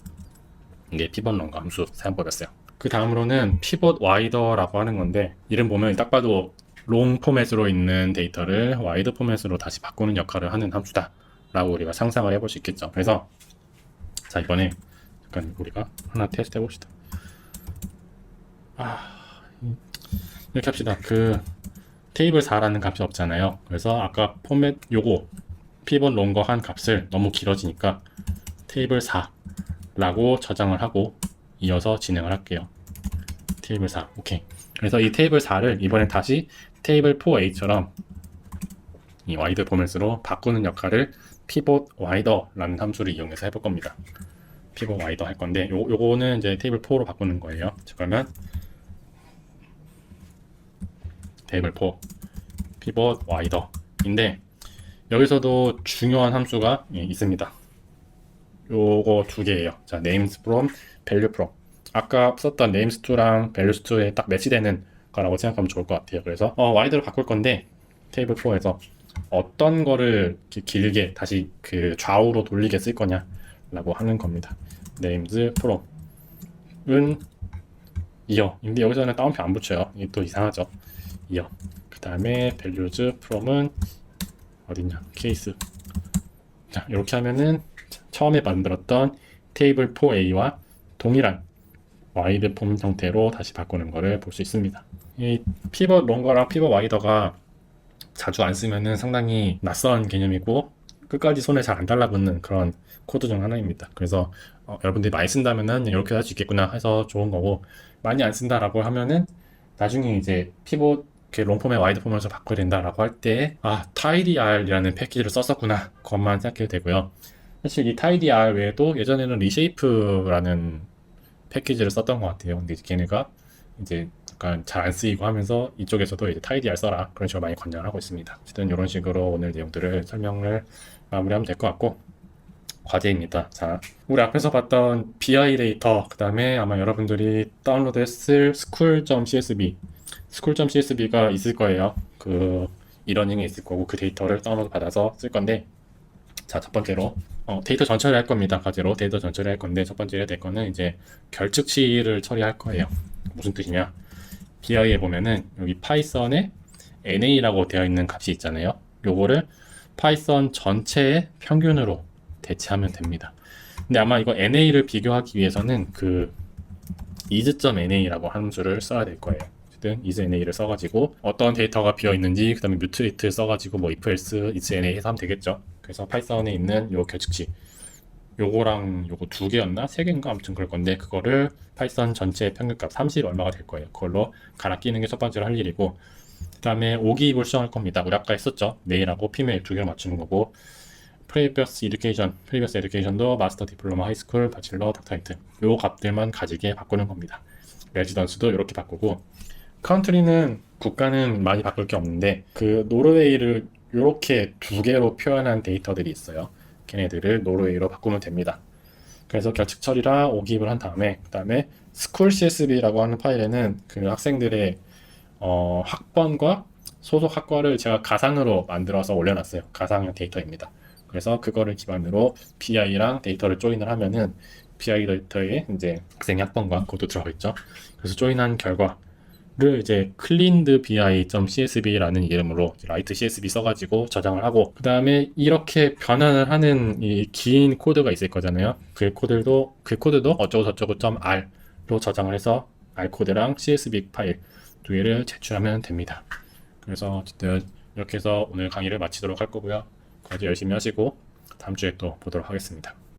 이게 pivot 롱거 함수 사용법이었어요. 그 다음으로는 pivot wider라고 하는 건데, 이름 보면 딱 봐도 롱 포맷으로 있는 데이터를 와이드 포맷으로 다시 바꾸는 역할을 하는 함수다 라고 우리가 상상을 해볼 수 있겠죠. 그래서 자, 이번에 잠깐 우리가 하나 테스트 해봅시다. 이렇게 합시다. 그 테이블 4라는 값이 없잖아요. 그래서 아까 포맷 요거 pivot 롱거 한 값을 너무 길어지니까 테이블 4라고 저장을 하고 이어서 진행을 할게요. 테이블 4. 오케이. 그래서 이 테이블 4를 이번에 다시 테이블 4a처럼 이 와이드 포맷으로 바꾸는 역할을 pivot wider라는 함수를 이용해서 해볼 겁니다. pivot wider 할 건데 요거는 이제 테이블 4로 바꾸는 거예요. 그러면 테이블 4 pivot wider인데 여기서도 중요한 함수가 있습니다. 요거 두 개예요. 자, names from, value from. 아까 썼던 names2랑 values2에 딱 매치되는 거라고 생각하면 좋을 것 같아요. 그래서 wider로 바꿀 건데 테이블 4에서 어떤 거를 길게 다시 그 좌우로 돌리게 쓸 거냐 라고 하는 겁니다. names from은 이어. 근데 여기서는 따옴표 안 붙여요. 이게 또 이상하죠. 이어. 그 다음에 values from은 어딨냐, case. 자, 이렇게 하면은 처음에 만들었던 테이블 4a와 동일한 와이드 폼 형태로 다시 바꾸는 거를 볼 수 있습니다. 이 피벗 롱거랑 피벗 와이더가 자주 안 쓰면은 상당히 낯선 개념이고 끝까지 손에 잘 안 달라붙는 그런 코드 중 하나입니다. 그래서 여러분들이 많이 쓴다면은 이렇게 할 수 있겠구나 해서 좋은 거고, 많이 안 쓴다라고 하면은 나중에 이제 피벗 롱폼에 와이드 폼에서 바꿔야 된다라고 할 때 tidr이라는 패키지를 썼었구나 그것만 생각해도 되고요. 사실 이 tidr 외에도 예전에는 reshape라는 패키지를 썼던 것 같아요. 근데 걔네가 이제 약간 잘 안 쓰이고 하면서 이쪽에서도 이제 tidr 써라 그런 식으로 많이 권장을 하고 있습니다. 어쨌든 이런 식으로 오늘 내용들을 설명을 마무리하면 될 것 같고, 과제입니다. 자, 우리 앞에서 봤던 BI 데이터, 그 다음에 아마 여러분들이 다운로드했을 school.csv가 있을 거예요. 그 이러닝에 있을 거고 그 데이터를 다운로드 받아서 쓸 건데, 자, 첫 번째로 데이터 전처리 할 겁니다. 과제로 데이터 전처리 할 건데, 첫 번째 해야 될 거는 이제 결측치를 처리할 거예요. 무슨 뜻이냐? BI에 보면은 여기 파이썬에 NA라고 되어 있는 값이 있잖아요. 요거를 파이썬 전체의 평균으로 대체하면 됩니다. 근데 아마 이거 NA를 비교하기 위해서는 그 is.na라고 함수를 써야 될 거예요. 어쨌든 is.na를 써가지고 어떤 데이터가 비어 있는지, 그 다음에 mutate 써가지고 뭐 if else is.na 해서 하면 되겠죠. 그래서 파이썬에 있는 요 결측치 요거랑 요거 두 개였나? 세 개인가? 아무튼 그럴 건데, 그거를 파이썬 전체 평균값 30 얼마가 될 거예요. 그걸로 갈아 끼는 게 첫 번째로 할 일이고, 그 다음에 오기입을 수정할 겁니다. 우리 아까 했었죠. 메일하고 피메일 두 개를 맞추는 거고, previous education도 마스터, 디플로마, 하이스쿨, 바칠러, 닥터이트 요 값들만 가지게 바꾸는 겁니다. 레지던스도 이렇게 바꾸고, 컨트리는 국가는 많이 바꿀 게 없는데 그 노르웨이를 이렇게 두 개로 표현한 데이터들이 있어요. 걔네들을 노르웨이로 바꾸면 됩니다. 그래서 결측 처리랑 오기입을 한 다음에, 그 다음에 school csv라고 하는 파일에는 그 학생들의 학번과 소속 학과를 제가 가상으로 만들어서 올려놨어요. 가상형 데이터입니다. 그래서 그거를 기반으로 BI랑 데이터를 조인을 하면은 BI 데이터에 이제 학생의 학번과 그것도 들어가 있죠. 그래서 조인한 결과를 이제 cleanedbi.csv라는 이름으로 write csv 써가지고 저장을 하고, 그 다음에 이렇게 변환을 하는 이 긴 코드가 있을 거잖아요. 그 코드도 어쩌고저쩌고 .r로 저장을 해서 R 코드랑 csv 파일 두 개를 제출하면 됩니다. 그래서 어쨌든 이렇게 해서 오늘 강의를 마치도록 할 거고요. 과제 열심히 하시고 다음 주에 또 보도록 하겠습니다.